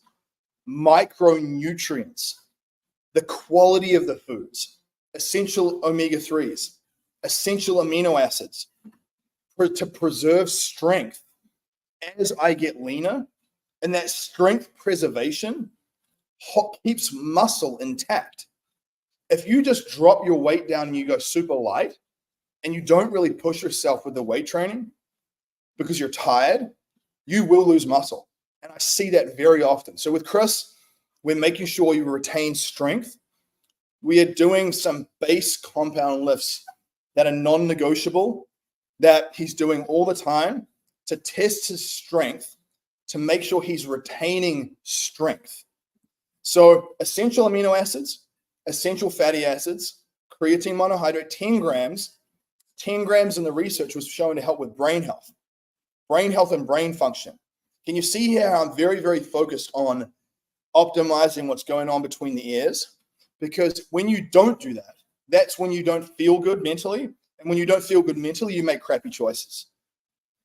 Micronutrients, the quality of the foods, essential omega-3s, essential amino acids to preserve strength as I get leaner. And that strength preservation keeps muscle intact. If you just drop your weight down and you go super light and you don't really push yourself with the weight training because you're tired, you will lose muscle. And I see that very often. So with Chris, we're making sure you retain strength. We are doing some base compound lifts that are non-negotiable, that he's doing all the time to test his strength, to make sure he's retaining strength. So essential amino acids, essential fatty acids, creatine monohydrate, 10 grams. 10 grams in the research was shown to help with brain health and brain function. Can you see here how I'm very, very focused on optimizing what's going on between the ears? Because when you don't do that, that's when you don't feel good mentally. And when you don't feel good mentally, you make crappy choices.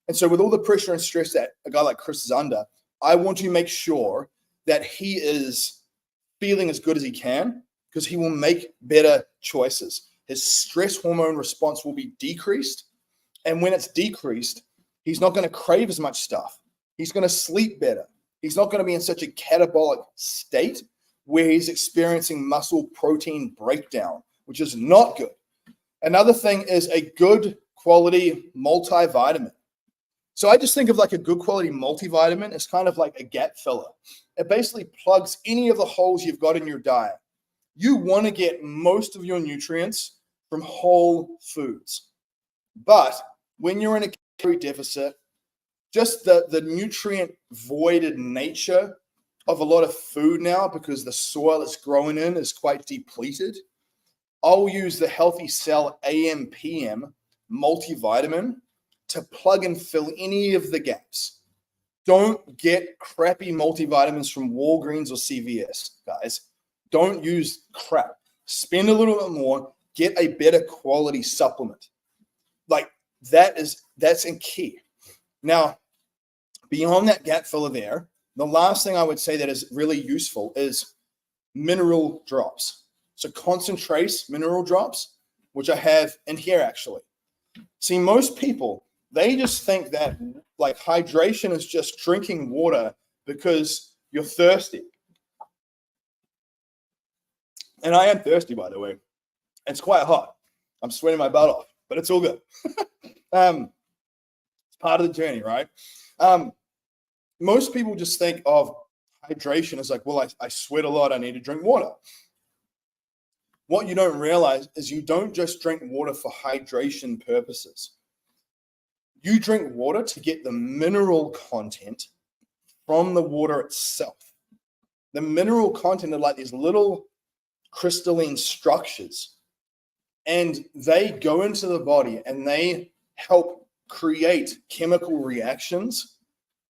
And so with all the pressure and stress that a guy like Chris is under, I want to make sure that he is feeling as good as he can, because he will make better choices. His stress hormone response will be decreased. And when it's decreased, he's not going to crave as much stuff. He's going to sleep better. He's not going to be in such a catabolic state where he's experiencing muscle protein breakdown, which is not good. Another thing is a good quality multivitamin. So I just think of like a good quality multivitamin as kind of like a gap filler. It basically plugs any of the holes you've got in your diet. You want to get most of your nutrients from whole foods. But when you're in a calorie deficit, just the nutrient voided nature of a lot of food now, because the soil it's growing in is quite depleted, I'll use the Healthy Cell AM/PM multivitamin to plug and fill any of the gaps. Don't get crappy multivitamins from Walgreens or CVS, guys. Don't use crap. Spend a little bit more, get a better quality supplement. Like that's in key. Now, Beyond that gap filler there, the last thing I would say that is really useful is mineral drops. So concentrate mineral drops, which I have in here actually. See, most people, they just think that like hydration is just drinking water because you're thirsty. And I am thirsty, by the way. It's quite hot. I'm sweating my butt off, but it's all good. It's part of the journey, right? Most people just think of hydration as like, well, I sweat a lot. I need to drink water. What you don't realize is you don't just drink water for hydration purposes. You drink water to get the mineral content from the water itself. The mineral content are like these little crystalline structures, and they go into the body and they help create chemical reactions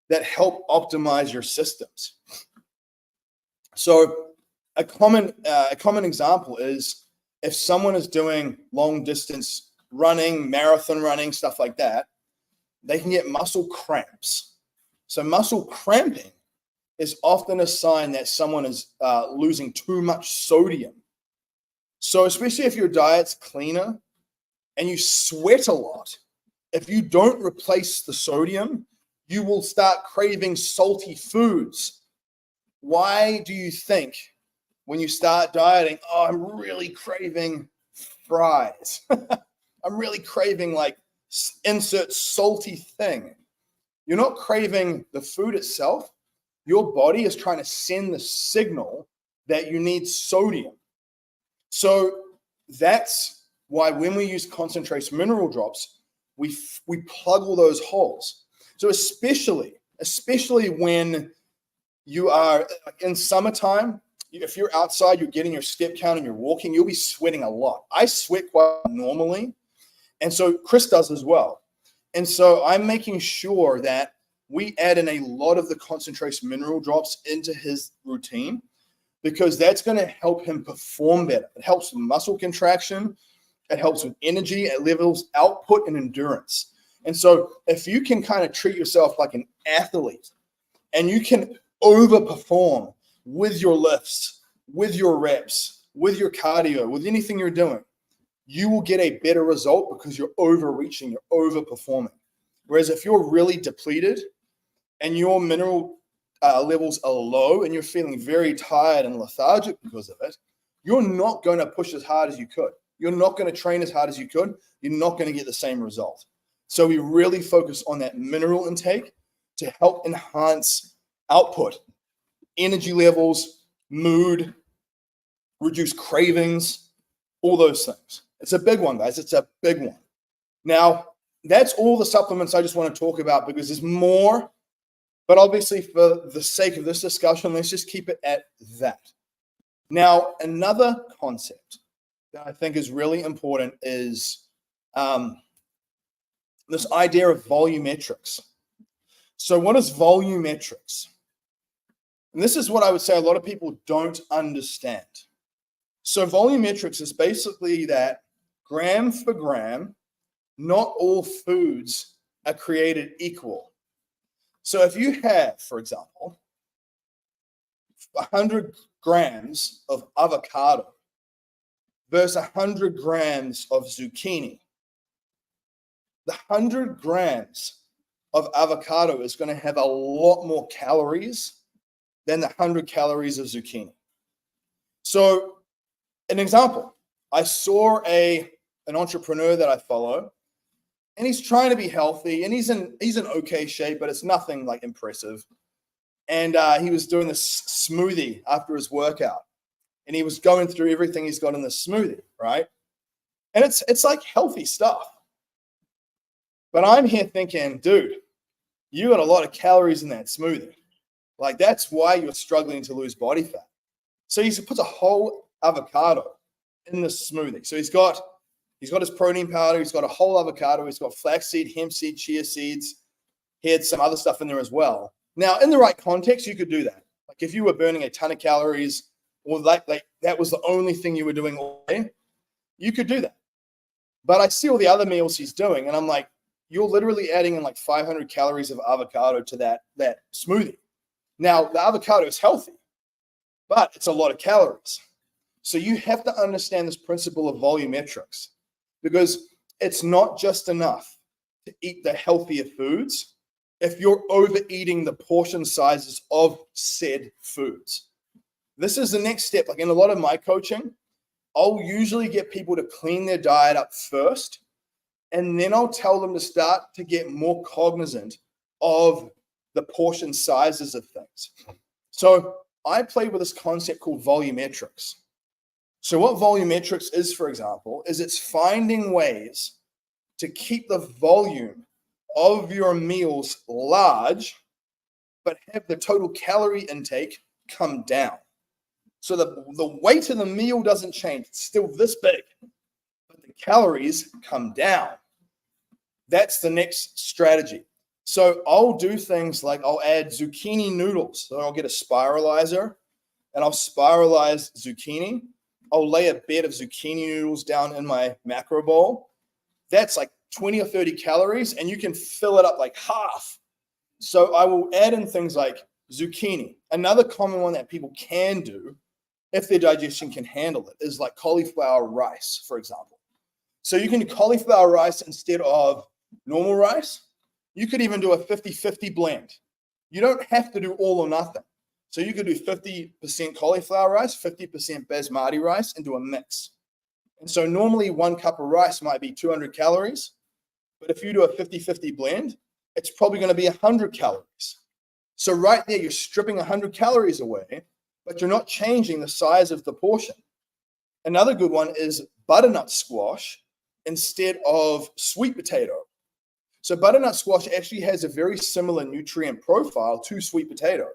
that help optimize your systems. So a common example is if someone is doing long distance running, marathon running, stuff like that, they can get muscle cramps. So muscle cramping is often a sign that someone is losing too much sodium. So especially if your diet's cleaner and you sweat a lot, if you don't replace the sodium, you will start craving salty foods. Why do you think when you start dieting, oh, I'm really craving fries. I'm really craving like insert salty thing. You're not craving the food itself. Your body is trying to send the signal that you need sodium. So that's why when we use concentrated mineral drops, we plug all those holes. So especially when you are in summertime, if you're outside, you're getting your step count and you're walking, you'll be sweating a lot. I sweat quite normally. And so Chris does as well. And so I'm making sure that we add in a lot of the concentrated mineral drops into his routine because that's going to help him perform better. It helps with muscle contraction. It helps with energy. It levels output and endurance. And so if you can kind of treat yourself like an athlete and you can overperform with your lifts, with your reps, with your cardio, with anything you're doing, you will get a better result because you're overreaching, you're overperforming. Whereas if you're really depleted and your mineral levels are low and you're feeling very tired and lethargic because of it, you're not going to push as hard as you could. You're not going to train as hard as you could. You're not going to get the same result. So we really focus on that mineral intake to help enhance output, energy levels, mood, reduce cravings, all those things. It's a big one, guys. It's a big one. Now, that's all the supplements I just want to talk about because there's more. But obviously, for the sake of this discussion, let's just keep it at that. Now, another concept that I think is really important is this idea of volumetrics. So what is volumetrics? And this is what I would say a lot of people don't understand. So volumetrics is basically that gram for gram, not all foods are created equal. So if you have, for example, 100 grams of avocado versus 100 grams of zucchini, the 100 grams of avocado is going to have a lot more calories than the 100 calories of zucchini. So an example, I saw an entrepreneur that I follow, and he's trying to be healthy, and he's in okay shape, but it's nothing like impressive. And he was doing this smoothie after his workout, and he was going through everything he's got in this smoothie, right? And it's like healthy stuff. But I'm here thinking, dude, you got a lot of calories in that smoothie. Like that's why you're struggling to lose body fat. So he puts a whole avocado in the smoothie. So he's got his protein powder, he's got a whole avocado, he's got flaxseed, hemp seed, chia seeds. He had some other stuff in there as well. Now, in the right context, you could do that. Like if you were burning a ton of calories, or like that was the only thing you were doing all day, you could do that. But I see all the other meals he's doing, and I'm like, you're literally adding in like 500 calories of avocado to that smoothie. Now, the avocado is healthy, but it's a lot of calories. So you have to understand this principle of volumetrics, because it's not just enough to eat the healthier foods if you're overeating the portion sizes of said foods. This is the next step. Like in a lot of my coaching, I'll usually get people to clean their diet up first, and then I'll tell them to start to get more cognizant of the portion sizes of things. So I play with this concept called volumetrics. So what volumetrics is, for example, is it's finding ways to keep the volume of your meals large, but have the total calorie intake come down. So the weight of the meal doesn't change. It's still this big, but the calories come down. That's the next strategy. So I'll do things like I'll add zucchini noodles. So I'll get a spiralizer and I'll spiralize zucchini. I'll lay a bed of zucchini noodles down in my macro bowl. That's like 20 or 30 calories, and you can fill it up like half. So I will add in things like zucchini. Another common one that people can do, if their digestion can handle it, is like cauliflower rice, for example. So you can do cauliflower rice instead of normal rice. You could even do a 50-50 blend. You don't have to do all or nothing. So you could do 50% cauliflower rice, 50% basmati rice, and do a mix. And so normally 1 cup of rice might be 200 calories. But if you do a 50-50 blend, it's probably going to be 100 calories. So right there, you're stripping 100 calories away, but you're not changing the size of the portion. Another good one is butternut squash instead of sweet potato. So butternut squash actually has a very similar nutrient profile to sweet potato,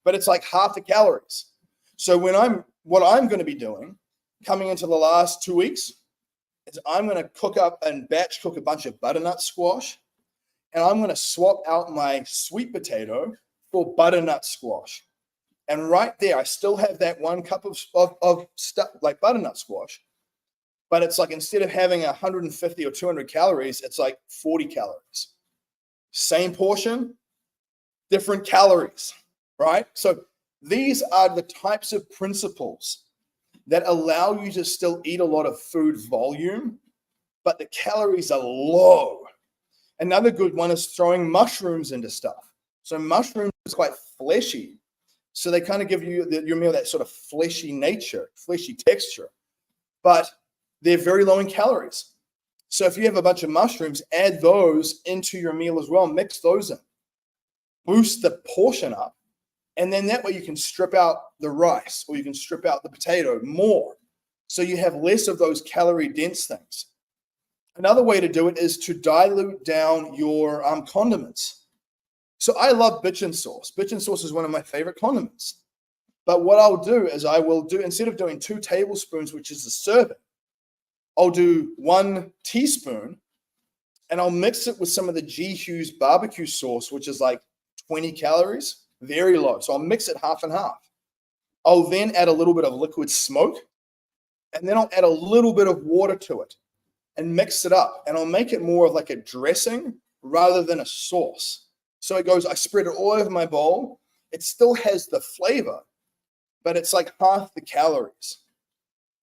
but it's like half the calories. So what I'm going to be doing coming into the last 2 weeks is I'm going to cook up and batch cook a bunch of butternut squash, and I'm going to swap out my sweet potato for butternut squash. And right there, I still have that 1 cup of stuff like butternut squash, but it's like instead of having 150 or 200 calories, it's like 40 calories. Same portion, different calories, right? So these are the types of principles that allow you to still eat a lot of food volume, but the calories are low. Another good one is throwing mushrooms into stuff. So mushrooms is quite fleshy. So they kind of give you your meal that sort of fleshy nature, fleshy texture, but they're very low in calories. So if you have a bunch of mushrooms, add those into your meal as well, mix those in, boost the portion up. And then that way you can strip out the rice or you can strip out the potato more. So you have less of those calorie dense things. Another way to do it is to dilute down your condiments. So I love bitchin sauce. Bitchin sauce is one of my favorite condiments. But what I'll do is I will do, instead of doing 2 tablespoons, which is a serving, I'll do 1 teaspoon and I'll mix it with some of the G. Hughes barbecue sauce, which is like 20 calories, very low. So I'll mix it half and half. I'll then add a little bit of liquid smoke, and then I'll add a little bit of water to it and mix it up. And I'll make it more of like a dressing rather than a sauce. So it goes, I spread it all over my bowl. It still has the flavor, but it's like half the calories.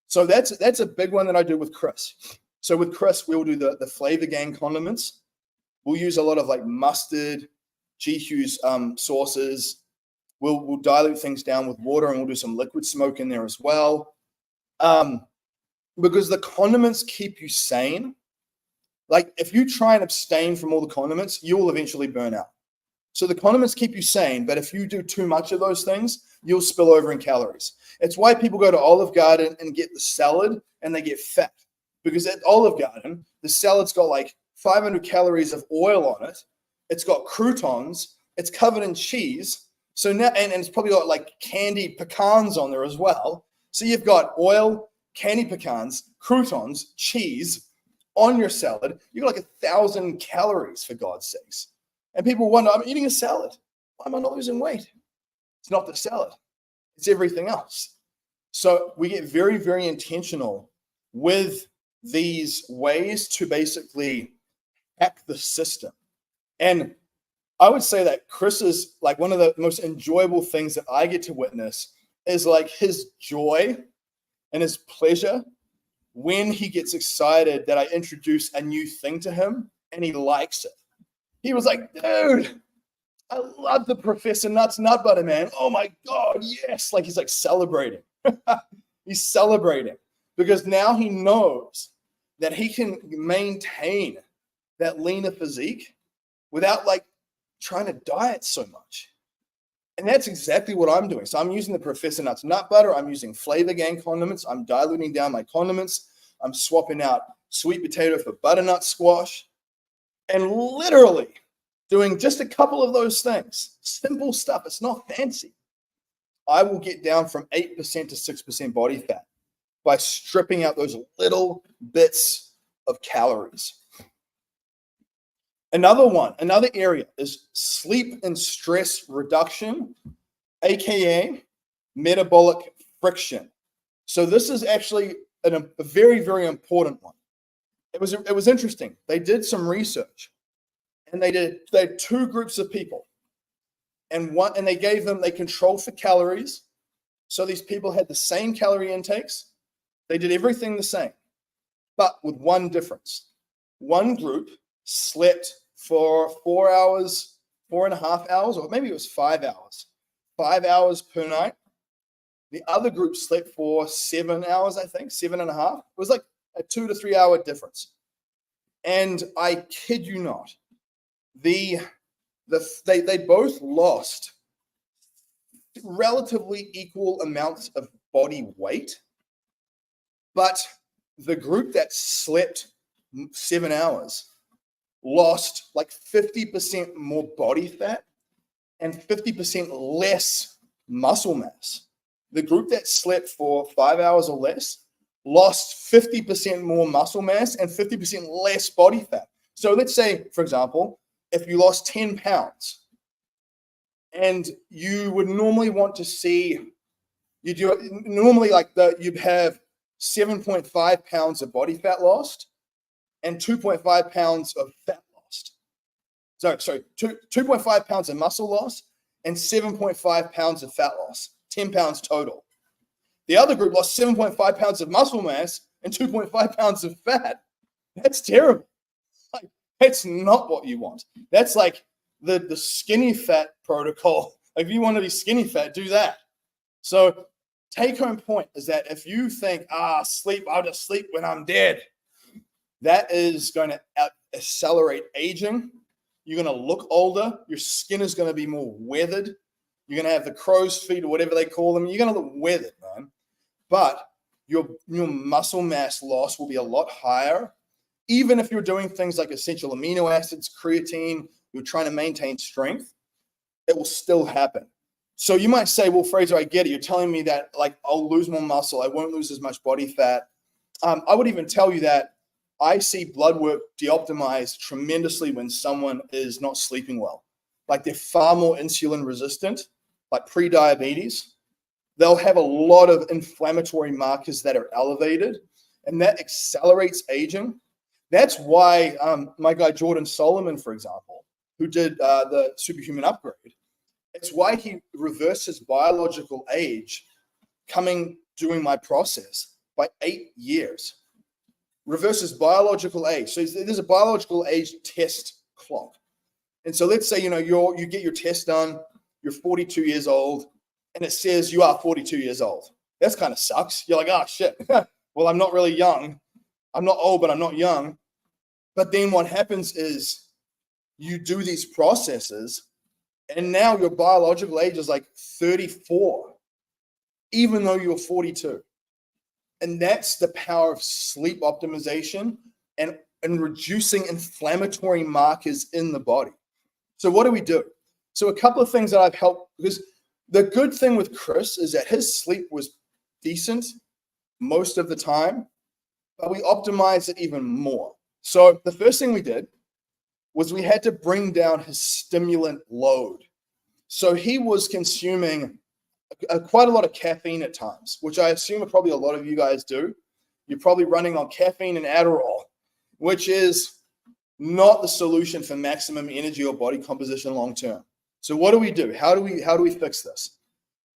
So that's a big one that I do with Chris. So with Chris, we'll do the flavor gang condiments. We'll use a lot of like mustard, G. Hughes sauces. We'll dilute things down with water, and we'll do some liquid smoke in there as well. Because the condiments keep you sane. Like if you try and abstain from all the condiments, you will eventually burn out. So the condiments keep you sane, but if you do too much of those things, you'll spill over in calories. It's why people go to Olive Garden and get the salad and they get fat. Because at Olive Garden, the salad's got like 500 calories of oil on it. It's got croutons. It's covered in cheese. So now, and it's probably got like candied pecans on there as well. So you've got oil, candied pecans, croutons, cheese on your salad. You've got like 1,000 calories, for God's sakes. And people wonder, I'm eating a salad. Why am I not losing weight? It's not the salad. It's everything else. So we get very, very intentional with these ways to basically hack the system. And I would say that Chris is like one of the most enjoyable things that I get to witness is like his joy and his pleasure when he gets excited that I introduce a new thing to him and he likes it. He was like, dude, I love the Professor Nuts Nut Butter, man. Oh my God, yes. Like he's like celebrating. He's celebrating because now he knows that he can maintain that leaner physique without like trying to diet so much. And that's exactly what I'm doing. So I'm using the Professor Nuts Nut Butter. I'm using Flavor Gang condiments. I'm diluting down my condiments. I'm swapping out sweet potato for butternut squash. And literally doing just a couple of those things. Simple stuff. It's not fancy. I will get down from 8% to 6% body fat by stripping out those little bits of calories. Another area is sleep and stress reduction, aka metabolic friction. So this is actually a very, very important one. It was interesting. They did some research, and they had two groups of people, and they controlled for calories. So these people had the same calorie intakes. They did everything the same, but with one difference. One group slept for 4 hours, 4.5 hours, or maybe it was 5 hours, 5 hours per night. The other group slept for 7 hours, I think, 7.5. It was like a 2 to 3 hour difference. And I kid you not, they both lost relatively equal amounts of body weight, but the group that slept 7 hours lost like 50% more body fat and 50% less muscle mass. The group that slept for 5 hours or less lost 50% more muscle mass and 50% less body fat. So let's say, for example, if you lost 10 pounds and you would normally want to see, you'd have 7.5 pounds of body fat lost and 2.5 pounds of fat lost. Sorry, 2.5 pounds of muscle loss and 7.5 pounds of fat loss, 10 pounds total. The other group lost 7.5 pounds of muscle mass and 2.5 pounds of fat. That's terrible. Like, that's not what you want. That's like the skinny fat protocol. Like, if you want to be skinny fat, do that. So take home point is that if you think, sleep, I'll just sleep when I'm dead, that is going to accelerate aging. You're going to look older. Your skin is going to be more weathered. You're going to have the crow's feet or whatever they call them. You're going to look weathered, man. But your muscle mass loss will be a lot higher. Even if you're doing things like essential amino acids, creatine, you're trying to maintain strength, it will still happen. So you might say, well, Fraser, I get it. You're telling me that like I'll lose more muscle. I won't lose as much body fat. I would even tell you that I see blood work de-optimized tremendously when someone is not sleeping well. Like they're far more insulin resistant, like pre-diabetes. They'll have a lot of inflammatory markers that are elevated, and that accelerates aging. That's why my guy Jordan Solomon, for example, who did the Superhuman upgrade, it's why he reverses biological age during my process by 8 years. Reverses biological age. So there's a biological age test clock. And so let's say, you get your test done, you're 42 years old, and it says you are 42 years old. That's kind of sucks. You're like, oh, shit. Well, I'm not really young. I'm not old, but I'm not young. But then what happens is you do these processes, and now your biological age is like 34, even though you're 42. And that's the power of sleep optimization and reducing inflammatory markers in the body. So what do we do? So a couple of things that I've helped, because the good thing with Chris is that his sleep was decent most of the time, but we optimized it even more. So the first thing we did was we had to bring down his stimulant load. So he was consuming quite a lot of caffeine at times, which I assume probably a lot of you guys do. You're probably running on caffeine and Adderall, which is not the solution for maximum energy or body composition long term. So what do we do? How do we fix this?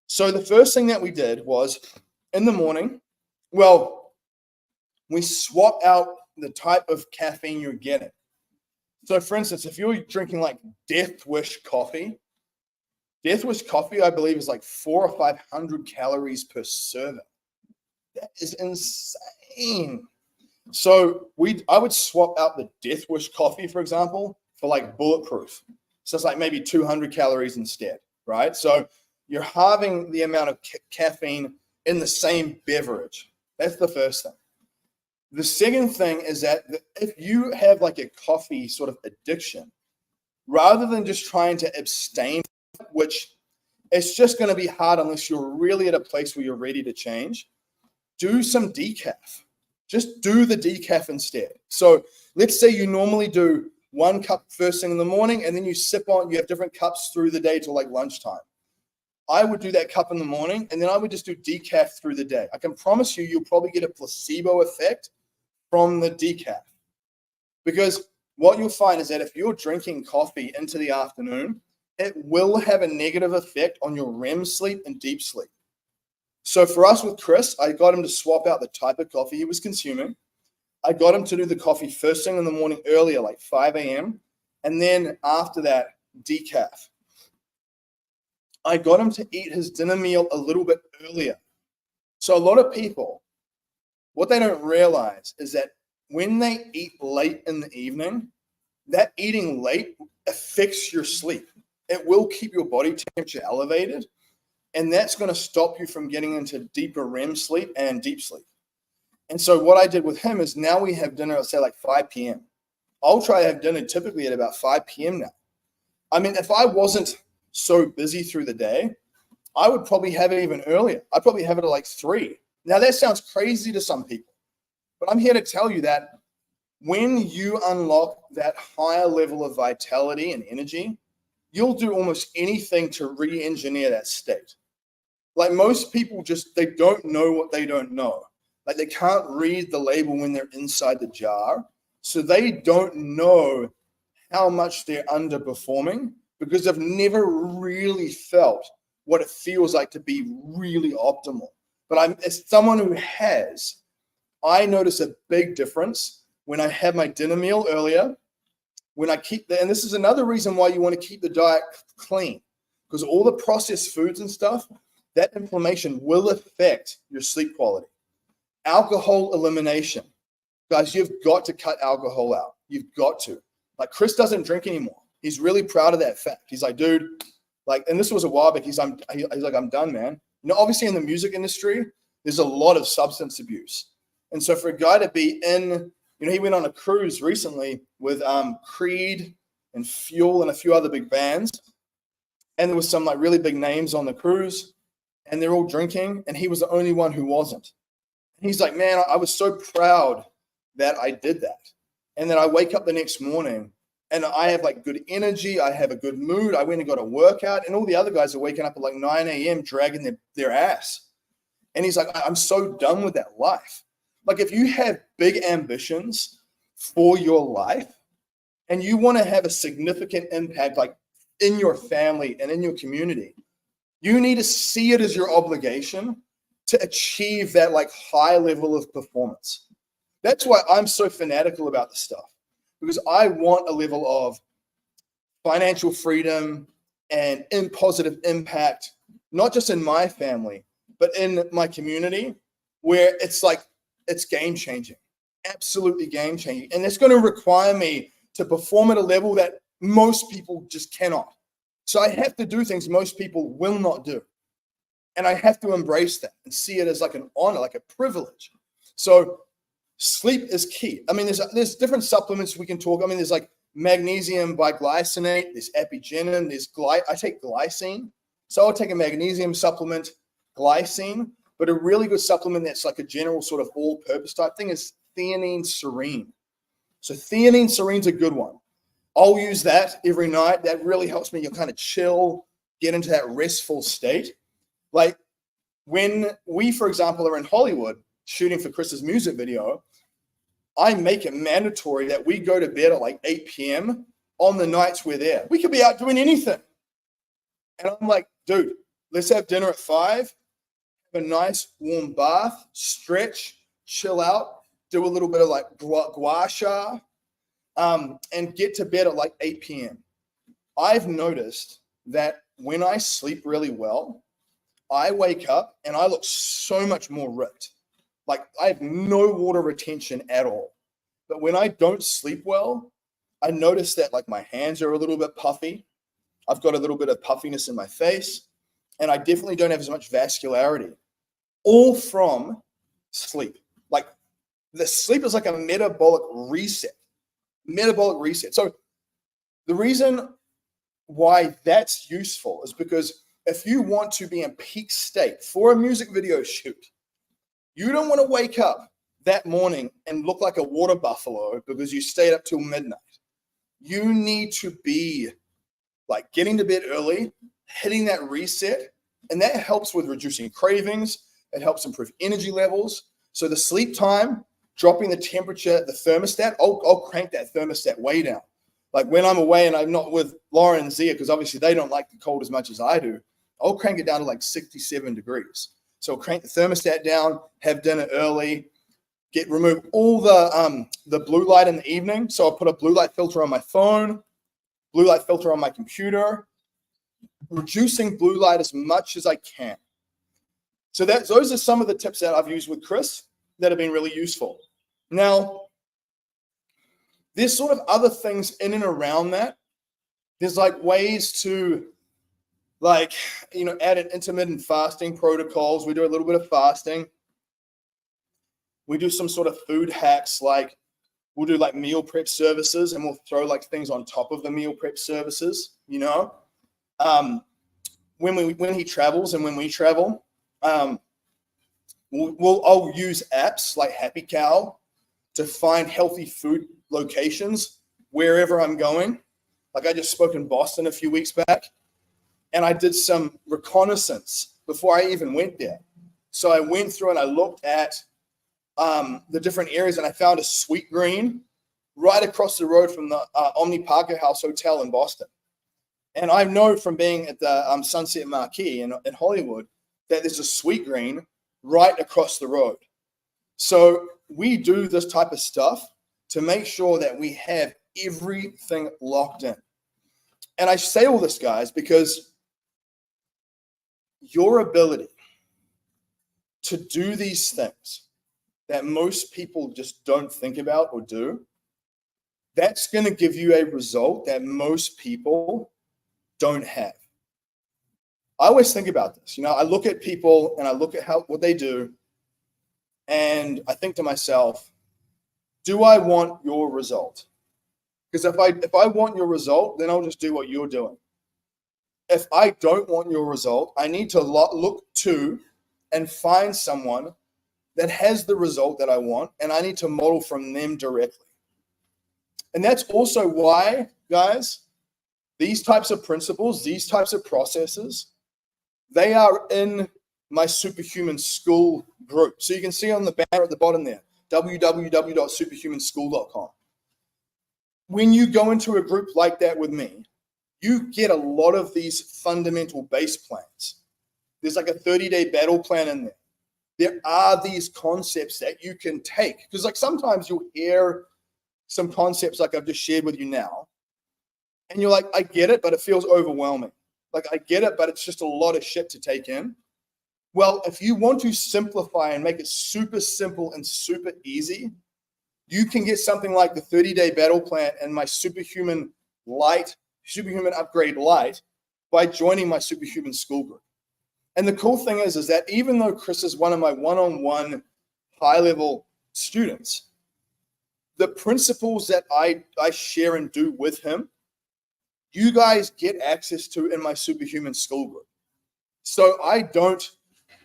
So the first thing that we did was in the morning, well, we swap out the type of caffeine you're getting. So for instance, if you're drinking like Death Wish coffee, I believe, is like 400 or 500 calories per serving. That is insane. So I would swap out the Death Wish coffee, for example, for like Bulletproof. So it's like maybe 200 calories instead, right? So you're halving the amount of caffeine in the same beverage. That's the first thing. The second thing is that if you have like a coffee sort of addiction, rather than just trying to abstain, which it's just going to be hard unless you're really at a place where you're ready to change, do some decaf. Just do the decaf instead. So let's say you normally do 1 cup first thing in the morning, and then you have different cups through the day till like lunchtime. I would do that cup in the morning, and then I would just do decaf through the day. I can promise you, you'll probably get a placebo effect from the decaf. Because what you'll find is that if you're drinking coffee into the afternoon, it will have a negative effect on your REM sleep and deep sleep. So for us with Chris, I got him to swap out the type of coffee he was consuming. I got him to do the coffee first thing in the morning earlier, like 5 a.m. And then after that, decaf. I got him to eat his dinner meal a little bit earlier. So a lot of people, what they don't realize is that when they eat late in the evening, that eating late affects your sleep. It will keep your body temperature elevated, and that's going to stop you from getting into deeper REM sleep and deep sleep. And so what I did with him is now we have dinner at, say, like 5 p.m. I'll try to have dinner typically at about 5 p.m. now. I mean, if I wasn't so busy through the day, I would probably have it even earlier. I'd probably have it at like 3. Now, that sounds crazy to some people, but I'm here to tell you that when you unlock that higher level of vitality and energy, you'll do almost anything to re-engineer that state. Like most people they don't know what they don't know. Like they can't read the label when they're inside the jar. So they don't know how much they're underperforming because they've never really felt what it feels like to be really optimal. But as someone who has, I notice a big difference when I have my dinner meal earlier, when I and this is another reason why you want to keep the diet clean, because all the processed foods and stuff, that inflammation will affect your sleep quality. Alcohol elimination. Guys, you've got to cut alcohol out. You've got to. Like Chris doesn't drink anymore. He's really proud of that fact. He's like, dude, like, and this was a while back. He's like, I'm done, man. You know, obviously in the music industry, there's a lot of substance abuse. And so for a guy to be in, you know, he went on a cruise recently with Creed and Fuel and a few other big bands. And there was some like really big names on the cruise and they're all drinking. And he was the only one who wasn't. And he's like, man, I was so proud that I did that. And then I wake up the next morning and I have like good energy. I have a good mood. I went and got a workout and all the other guys are waking up at like 9 a.m. dragging their ass. And he's like, I'm so done with that life. Like if you have big ambitions for your life and you want to have a significant impact like in your family and in your community, you need to see it as your obligation to achieve that like high level of performance. That's why I'm so fanatical about this stuff, because I want a level of financial freedom and positive impact, not just in my family, but in my community, where it's like, it's game changing, absolutely game changing. And it's going to require me to perform at a level that most people just cannot. So I have to do things most people will not do. And I have to embrace that and see it as like an honor, like a privilege. So sleep is key. I mean, there's different supplements we can talk. I mean, there's like magnesium biglycinate, there's epigenin, I take glycine. So I'll take a magnesium supplement, glycine, but a really good supplement that's like a general sort of all-purpose type thing is theanine serene. So theanine serene's a good one. I'll use that every night. That really helps me kind of chill, get into that restful state. Like when we, for example, are in Hollywood shooting for Chris's music video, I make it mandatory that we go to bed at like 8 p.m. on the nights we're there. We could be out doing anything. And I'm like, dude, let's have dinner at 5, have a nice warm bath, stretch, chill out, do a little bit of like gua sha, and get to bed at like 8 p.m. I've noticed that when I sleep really well, I wake up and I look so much more ripped. Like I have no water retention at all. But when I don't sleep well, I notice that like my hands are a little bit puffy. I've got a little bit of puffiness in my face, and I definitely don't have as much vascularity, all from sleep. Like the sleep is like a metabolic reset. So the reason why that's useful is because if you want to be in peak state for a music video shoot, you don't want to wake up that morning and look like a water buffalo because you stayed up till midnight. You need to be like getting to bed early, hitting that reset, and that helps with reducing cravings. It helps improve energy levels. So the sleep time, dropping the temperature, the thermostat, I'll crank that thermostat way down. Like when I'm away and I'm not with Lauren and Zia, because obviously they don't like the cold as much as I do, I'll crank it down to like 67 degrees. So crank the thermostat down, have dinner early, remove all the blue light in the evening. So I'll put a blue light filter on my phone, blue light filter on my computer, reducing blue light as much as I can. So those are some of the tips that I've used with Chris that have been really useful. Now, there's sort of other things in and around that. There's like ways to like, add an intermittent fasting protocols. We do a little bit of fasting. We do some sort of food hacks, like we'll do like meal prep services, and we'll throw like things on top of the meal prep services, when he travels and when we travel, I'll use apps like Happy Cow to find healthy food locations wherever I'm going. Like I just spoke in Boston a few weeks back, and I did some reconnaissance before I even went there. So I went through and I looked at the different areas, and I found a Sweet Green right across the road from the Omni Parker House Hotel in Boston. And I know from being at the Sunset Marquee in Hollywood that there's a Sweet Green right across the road. So we do this type of stuff to make sure that we have everything locked in. And I say all this, guys, because your ability to do these things that most people just don't think about or do, that's going to give you a result that most people don't have. I always think about this. I look at people and I look at what they do, and I think to myself, do I want your result? Because if I want your result, then I'll just do what you're doing. If I don't want your result, I need to look to and find someone that has the result that I want, and I need to model from them directly. And that's also why, guys, these types of principles, these types of processes, they are in my Superhuman School group. So you can see on the banner at the bottom there, www.superhumanschool.com. When you go into a group like that with me, you get a lot of these fundamental base plans. There's like a 30-day battle plan in there. There are these concepts that you can take, because like sometimes you'll hear some concepts like I've just shared with you now, and you're like, I get it, but it feels overwhelming. Like I get it, but it's just a lot of shit to take in. Well, if you want to simplify and make it super simple and super easy, you can get something like the 30-day battle plan and my Superhuman Upgrade Lite by joining my Superhuman School group. And the cool thing is that even though Chris is one of my one-on-one high-level students, the principles that I share and do with him, you guys get access to in my Superhuman School group. So I don't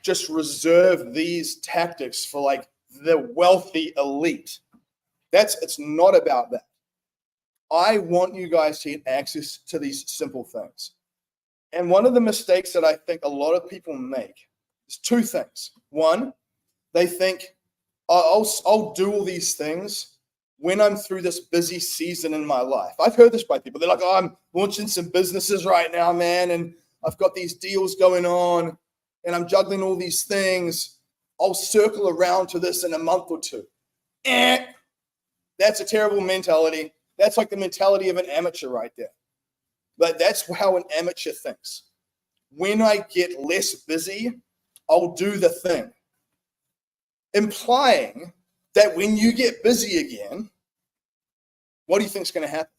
just reserve these tactics for like the wealthy elite. It's not about that. I want you guys to get access to these simple things. And one of the mistakes that I think a lot of people make is two things. One, they think, I'll do all these things when I'm through this busy season in my life. I've heard this by people. They're like, oh, I'm launching some businesses right now, man, and I've got these deals going on, and I'm juggling all these things. I'll circle around to this in a month or two. That's a terrible mentality. That's like the mentality of an amateur right there. But that's how an amateur thinks. When I get less busy, I'll do the thing. Implying that when you get busy again, what do you think is going to happen?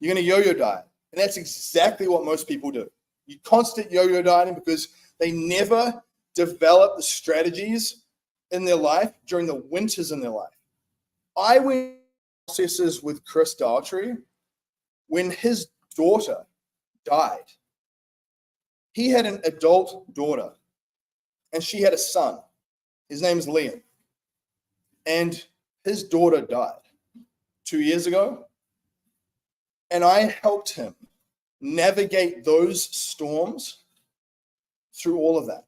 You're going to yo-yo diet. And that's exactly what most people do. You constant yo-yo dieting because they never develop the strategies in their life during the winters in their life. I went processes with Chris Daughtry when his daughter died. He had an adult daughter and she had a son. His name is Liam. And his daughter died 2 years ago. And I helped him navigate those storms through all of that.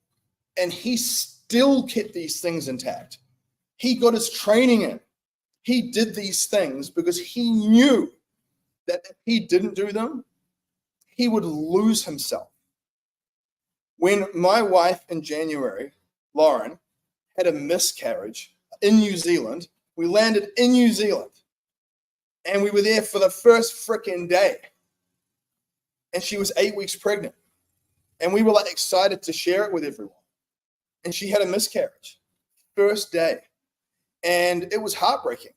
And he still kept these things intact. He got his training in. He did these things because he knew that if he didn't do them, he would lose himself. When my wife in January, Lauren, had a miscarriage in New Zealand, we landed in New Zealand and we were there for the first freaking day. And she was 8 weeks pregnant. And we were like excited to share it with everyone. And she had a miscarriage, first day. And it was heartbreaking,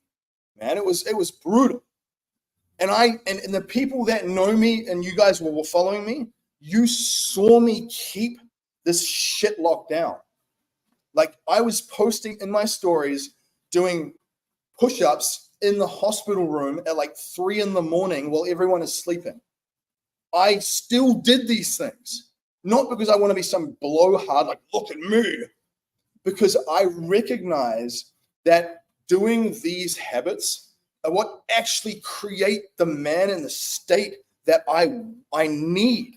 man. It was brutal. And and the people that know me and you guys were following me, you saw me keep this shit locked down. Like I was posting in my stories, doing push-ups in the hospital room at like 3 a.m. while everyone is sleeping. I still did these things, not because I want to be some blowhard, like, look at me, because I recognize that doing these habits are what actually create the man and the state that I need.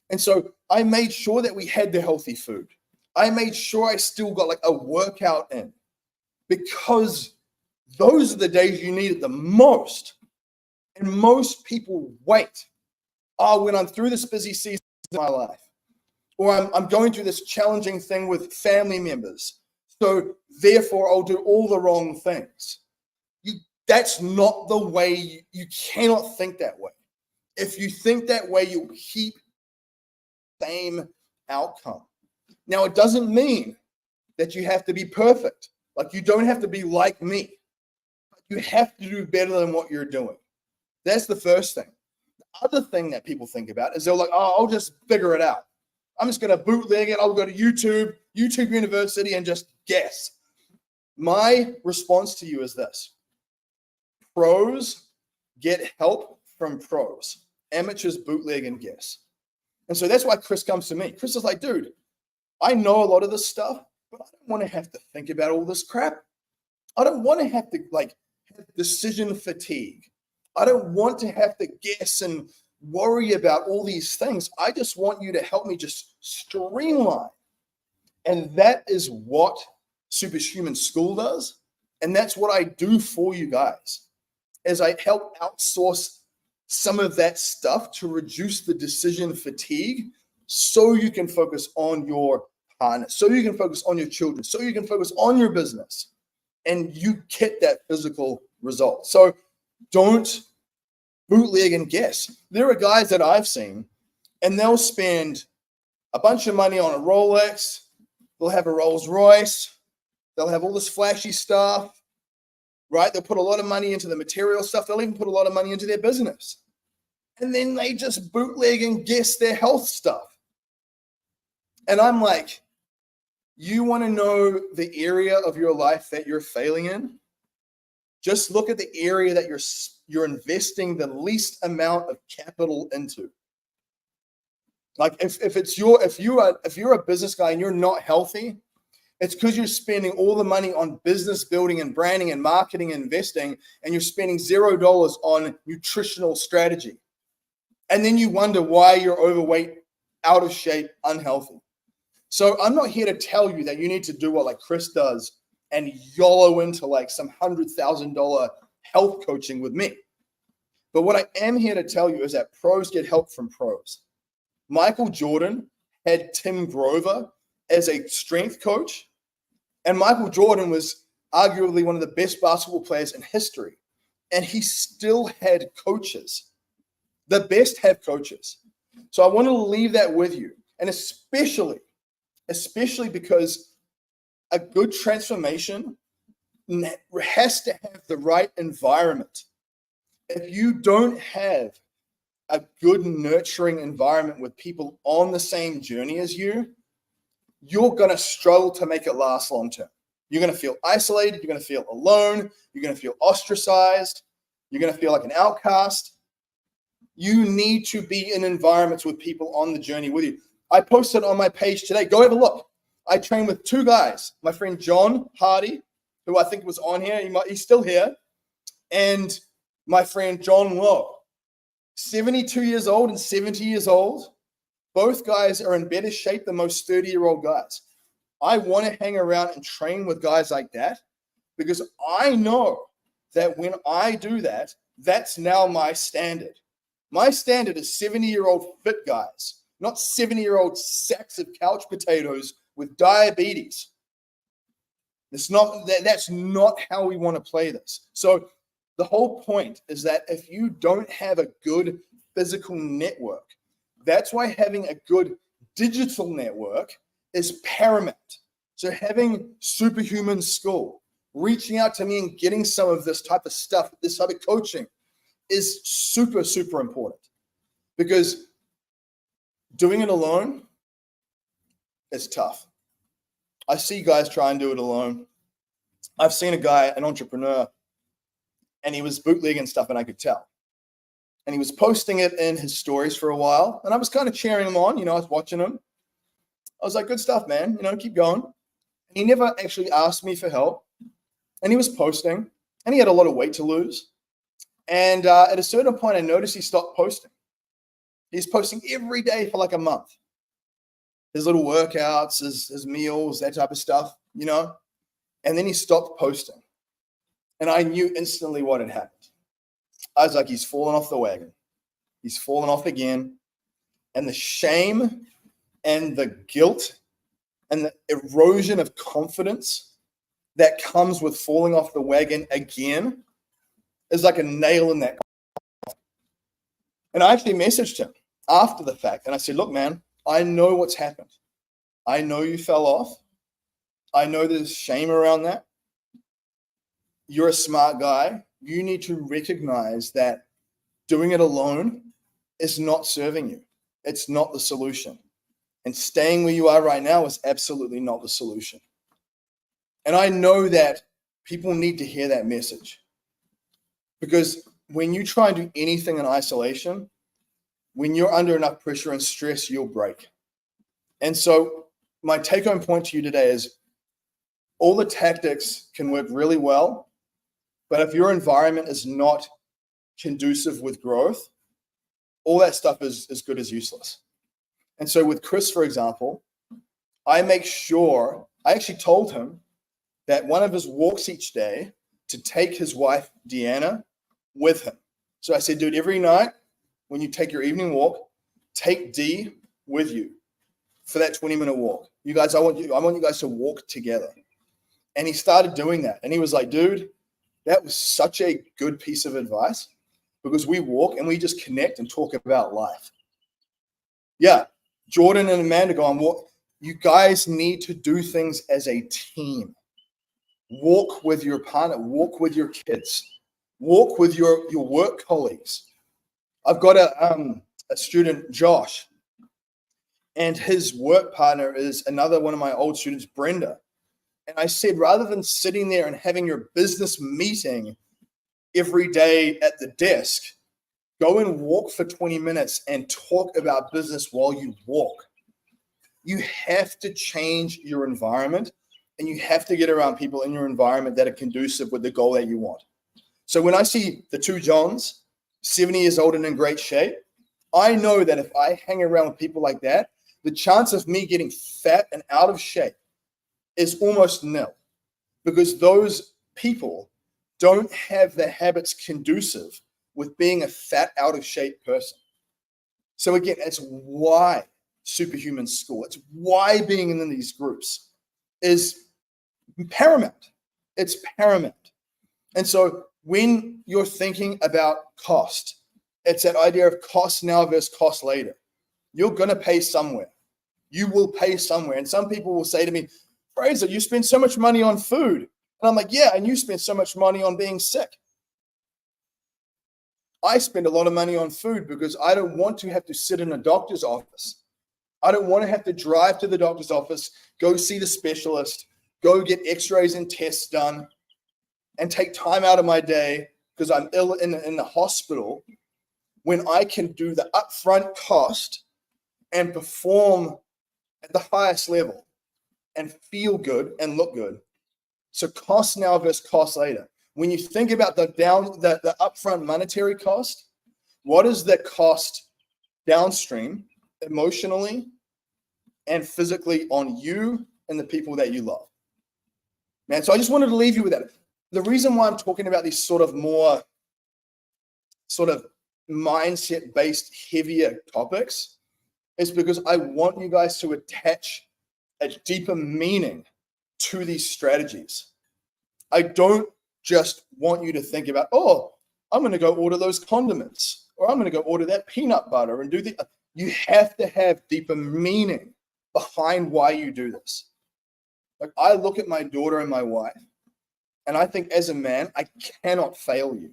And so I made sure that we had the healthy food. I made sure I still got like a workout in, because those are the days you need it the most. And most people wait. Oh, when I'm through this busy season of my life, or I'm going through this challenging thing with family members, so therefore I'll do all the wrong things. That's not the way. You cannot think that way. If you think that way, you'll keep the same outcome. Now, it doesn't mean that you have to be perfect. Like, you don't have to be like me. You have to do better than what you're doing. That's the first thing. The other thing that people think about is they're like, oh, I'll just figure it out. I'm just going to bootleg it. I'll go to YouTube University, and just guess. My response to you is this. Pros get help from pros. Amateurs bootleg and guess. And so that's why Chris comes to me. Chris is like, dude, I know a lot of this stuff, but I don't want to have to think about all this crap. I don't want to have to have decision fatigue. I don't want to have to guess and worry about all these things. I just want you to help me just streamline. And that is what Superhuman School does. And that's what I do for you guys, as I help outsource some of that stuff to reduce the decision fatigue, so you can focus on your partner, so you can focus on your children, so you can focus on your business, and you get that physical result. So don't bootleg and guess. There are guys that I've seen, and they'll spend a bunch of money on a Rolex, they'll have a Rolls Royce, they'll have all this flashy stuff, right? They'll put a lot of money into the material stuff. They'll even put a lot of money into their business. And then they just bootleg and guess their health stuff. And I'm like, you want to know the area of your life that you're failing in? Just look at the area that you're investing the least amount of capital into. Like if you're a business guy and you're not healthy, it's because you're spending all the money on business building and branding and marketing and investing, and you're spending $0 on nutritional strategy. And then you wonder why you're overweight, out of shape, unhealthy. So I'm not here to tell you that you need to do what like Chris does and YOLO into like some $100,000 health coaching with me. But what I am here to tell you is that pros get help from pros. Michael Jordan had Tim Grover as a strength coach, and Michael Jordan was arguably one of the best basketball players in history, and he still had coaches. The best have coaches. So I want to leave that with you, and especially because a good transformation has to have the right environment. If you don't have a good nurturing environment with people on the same journey as you, you're going to struggle to make it last long term. You're going to feel isolated. You're going to feel alone. You're going to feel ostracized. You're going to feel like an outcast. You need to be in environments with people on the journey with you. I posted on my page today. Go have a look. I trained with two guys. My friend John Hardy, who I think was on here. He's still here. And my friend John Lowe, 72 years old and 70 years old. Both guys are in better shape than most 30-year-old guys. I want to hang around and train with guys like that because I know that when I do that, that's now my standard. My standard is 70-year-old fit guys, not 70-year-old sacks of couch potatoes with diabetes. That's not how we want to play this. So the whole point is that if you don't have a good physical network, that's why having a good digital network is paramount. So having Superhuman School, reaching out to me and getting some of this type of stuff, this type of coaching is super, super important because doing it alone is tough. I see guys try and do it alone. I've seen a guy, an entrepreneur, and he was bootlegging stuff, and I could tell. And he was posting it in his stories for a while, and I was kind of cheering him on. I was watching him. I was like, good stuff, man. Keep going. And he never actually asked me for help. And he was posting, and he had a lot of weight to lose. And at a certain point, I noticed he stopped posting. He's posting every day for like a month. His little workouts, his meals, that type of stuff, And then he stopped posting. And I knew instantly what had happened. I was like, he's fallen off the wagon. He's fallen off again. And the shame and the guilt and the erosion of confidence that comes with falling off the wagon again is like a nail in that. And I actually messaged him after the fact. And I said, look, man, I know what's happened. I know you fell off. I know there's shame around that. You're a smart guy. You need to recognize that doing it alone is not serving you. It's not the solution. And staying where you are right now is absolutely not the solution. And I know that people need to hear that message. Because when you try and do anything in isolation, when you're under enough pressure and stress, you'll break. And so my take-home point to you today is all the tactics can work really well, but if your environment is not conducive with growth, all that stuff is as good as useless. And so with Chris, for example, I actually told him that one of his walks each day to take his wife, Deanna, with him. So I said, dude, every night when you take your evening walk, take Dee with you for that 20-minute walk. You guys, I want you guys to walk together. And he started doing that. And he was like, dude, that was such a good piece of advice because we walk and we just connect and talk about life. Yeah, Jordan and Amanda go on walk. You guys need to do things as a team. Walk with your partner, walk with your kids, walk with your work colleagues. I've got a student, Josh, and his work partner is another one of my old students, Brenda. And I said, rather than sitting there and having your business meeting every day at the desk, go and walk for 20 minutes and talk about business while you walk. You have to change your environment and you have to get around people in your environment that are conducive with the goal that you want. So when I see the two Johns, 70 years old and in great shape, I know that if I hang around with people like that, the chance of me getting fat and out of shape is almost nil because those people don't have the habits conducive with being a fat, out of shape person. So again, it's why Superhuman School, it's why being in these groups is paramount. It's paramount. And so when you're thinking about cost, it's that idea of cost now versus cost later. You're going to pay somewhere. You will pay somewhere. And some people will say to me, Fraser, you spend so much money on food. And I'm like, yeah, and you spend so much money on being sick. I spend a lot of money on food because I don't want to have to sit in a doctor's office. I don't want to have to drive to the doctor's office, go see the specialist, go get x-rays and tests done, and take time out of my day because I'm ill in the hospital, when I can do the upfront cost and perform at the highest level and feel good and look good. So cost now versus cost later. When you think about the upfront monetary cost, what is the cost downstream emotionally and physically on you and the people that you love? Man, so I just wanted to leave you with that. The reason why I'm talking about these sort of more sort of mindset-based, heavier topics is because I want you guys to attach a deeper meaning to these strategies. I don't just want you to think about, oh, I'm going to go order those condiments, or I'm going to go order that peanut butter and do the. You have to have deeper meaning behind why you do this. Like, I look at my daughter and my wife, and I think as a man, I cannot fail you.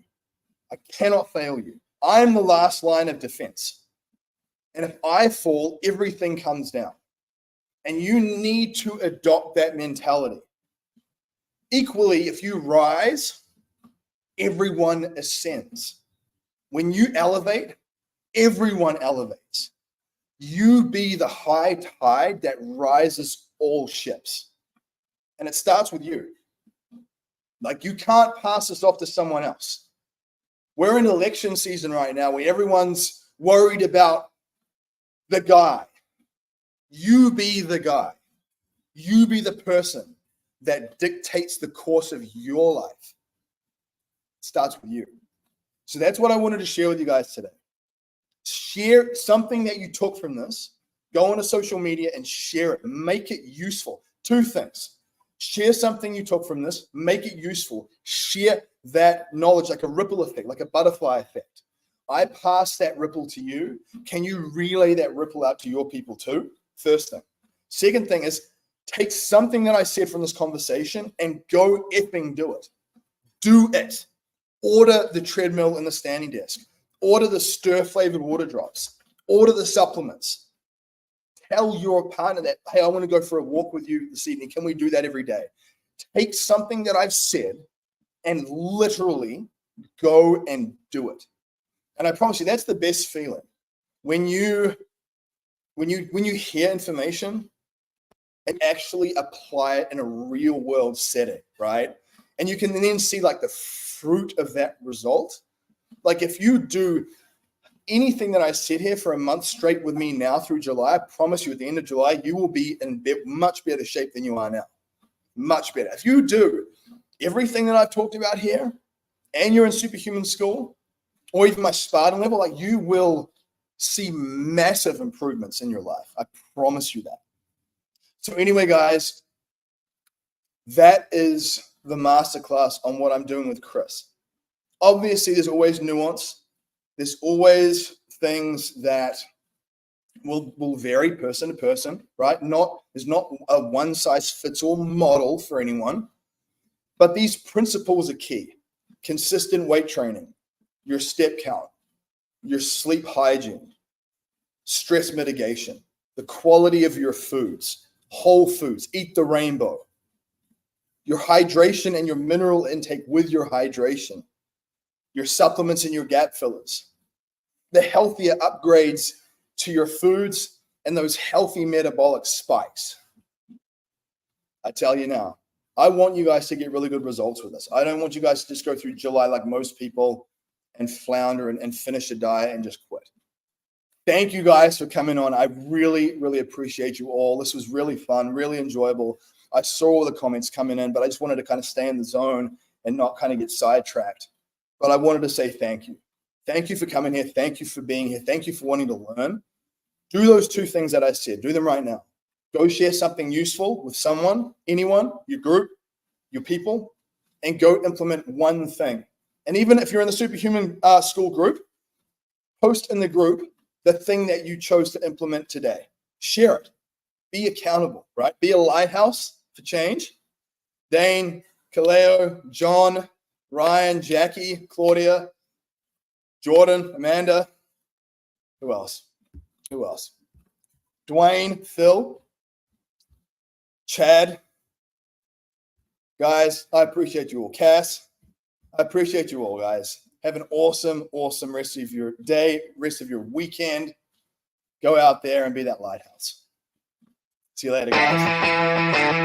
I cannot fail you. I'm the last line of defense. And if I fall, everything comes down. And you need to adopt that mentality. Equally, if you rise, everyone ascends. When you elevate, everyone elevates. You be the high tide that rises all ships. And it starts with you. Like, you can't pass this off to someone else. We're in election season right now where everyone's worried about the guy. You be the guy. You be the person that dictates the course of your life. It starts with you. So that's what I wanted to share with you guys today. Share something that you took from this. Go onto social media and share it. Make it useful. Two things. Share something you took from this. Make it useful. Share that knowledge like a ripple effect, like a butterfly effect. I pass that ripple to you. Can you relay that ripple out to your people too? First thing. Second thing is, take something that I said from this conversation and go effing do it. Do it. Order the treadmill and the standing desk. Order the stir-flavored water drops. Order the supplements. Tell your partner that, hey, I want to go for a walk with you this evening. Can we do that every day? Take something that I've said and literally go and do it. And I promise you, that's the best feeling. When you hear information and actually apply it in a real world setting, right? And you can then see like the fruit of that result. Like, if you do anything that I said here for a month straight with me now through July, I promise you at the end of July, you will be in much better shape than you are now. Much better. If you do everything that I've talked about here and you're in Superhuman School or even my Spartan level, like, you will see massive improvements in your life. I promise you that. So anyway, guys, that is the masterclass on what I'm doing with Chris. Obviously, there's always nuance. There's always things that will vary person to person, right? There's not a one-size-fits-all model for anyone, but these principles are key. Consistent weight training, your step count, your sleep hygiene, stress mitigation, the quality of your foods, whole foods, eat the rainbow, your hydration and your mineral intake with your hydration, your supplements and your gap fillers, the healthier upgrades to your foods and those healthy metabolic spikes. I tell you now, I want you guys to get really good results with this. I don't want you guys to just go through July like most people and flounder and finish a diet and just quit. Thank you guys for coming on. I really, really appreciate you all. This was really fun, really enjoyable. I saw all the comments coming in, but I just wanted to kind of stay in the zone and not kind of get sidetracked. But I wanted to say thank you. Thank you for coming here. Thank you for being here. Thank you for wanting to learn. Do those two things that I said. Do them right now. Go share something useful with someone, anyone, your group, your people, and go implement one thing. And even if you're in the Superhuman School group, post in the group the thing that you chose to implement today. Share it. Be accountable, right? Be a lighthouse for change. Dane, Kaleo, John, Ryan, Jackie, Claudia, Jordan, Amanda. Who else? Dwayne, Phil, Chad. Guys, I appreciate you all. Cass, I appreciate you all, guys. Have an awesome, awesome rest of your day, rest of your weekend. Go out there and be that lighthouse. See you later, guys.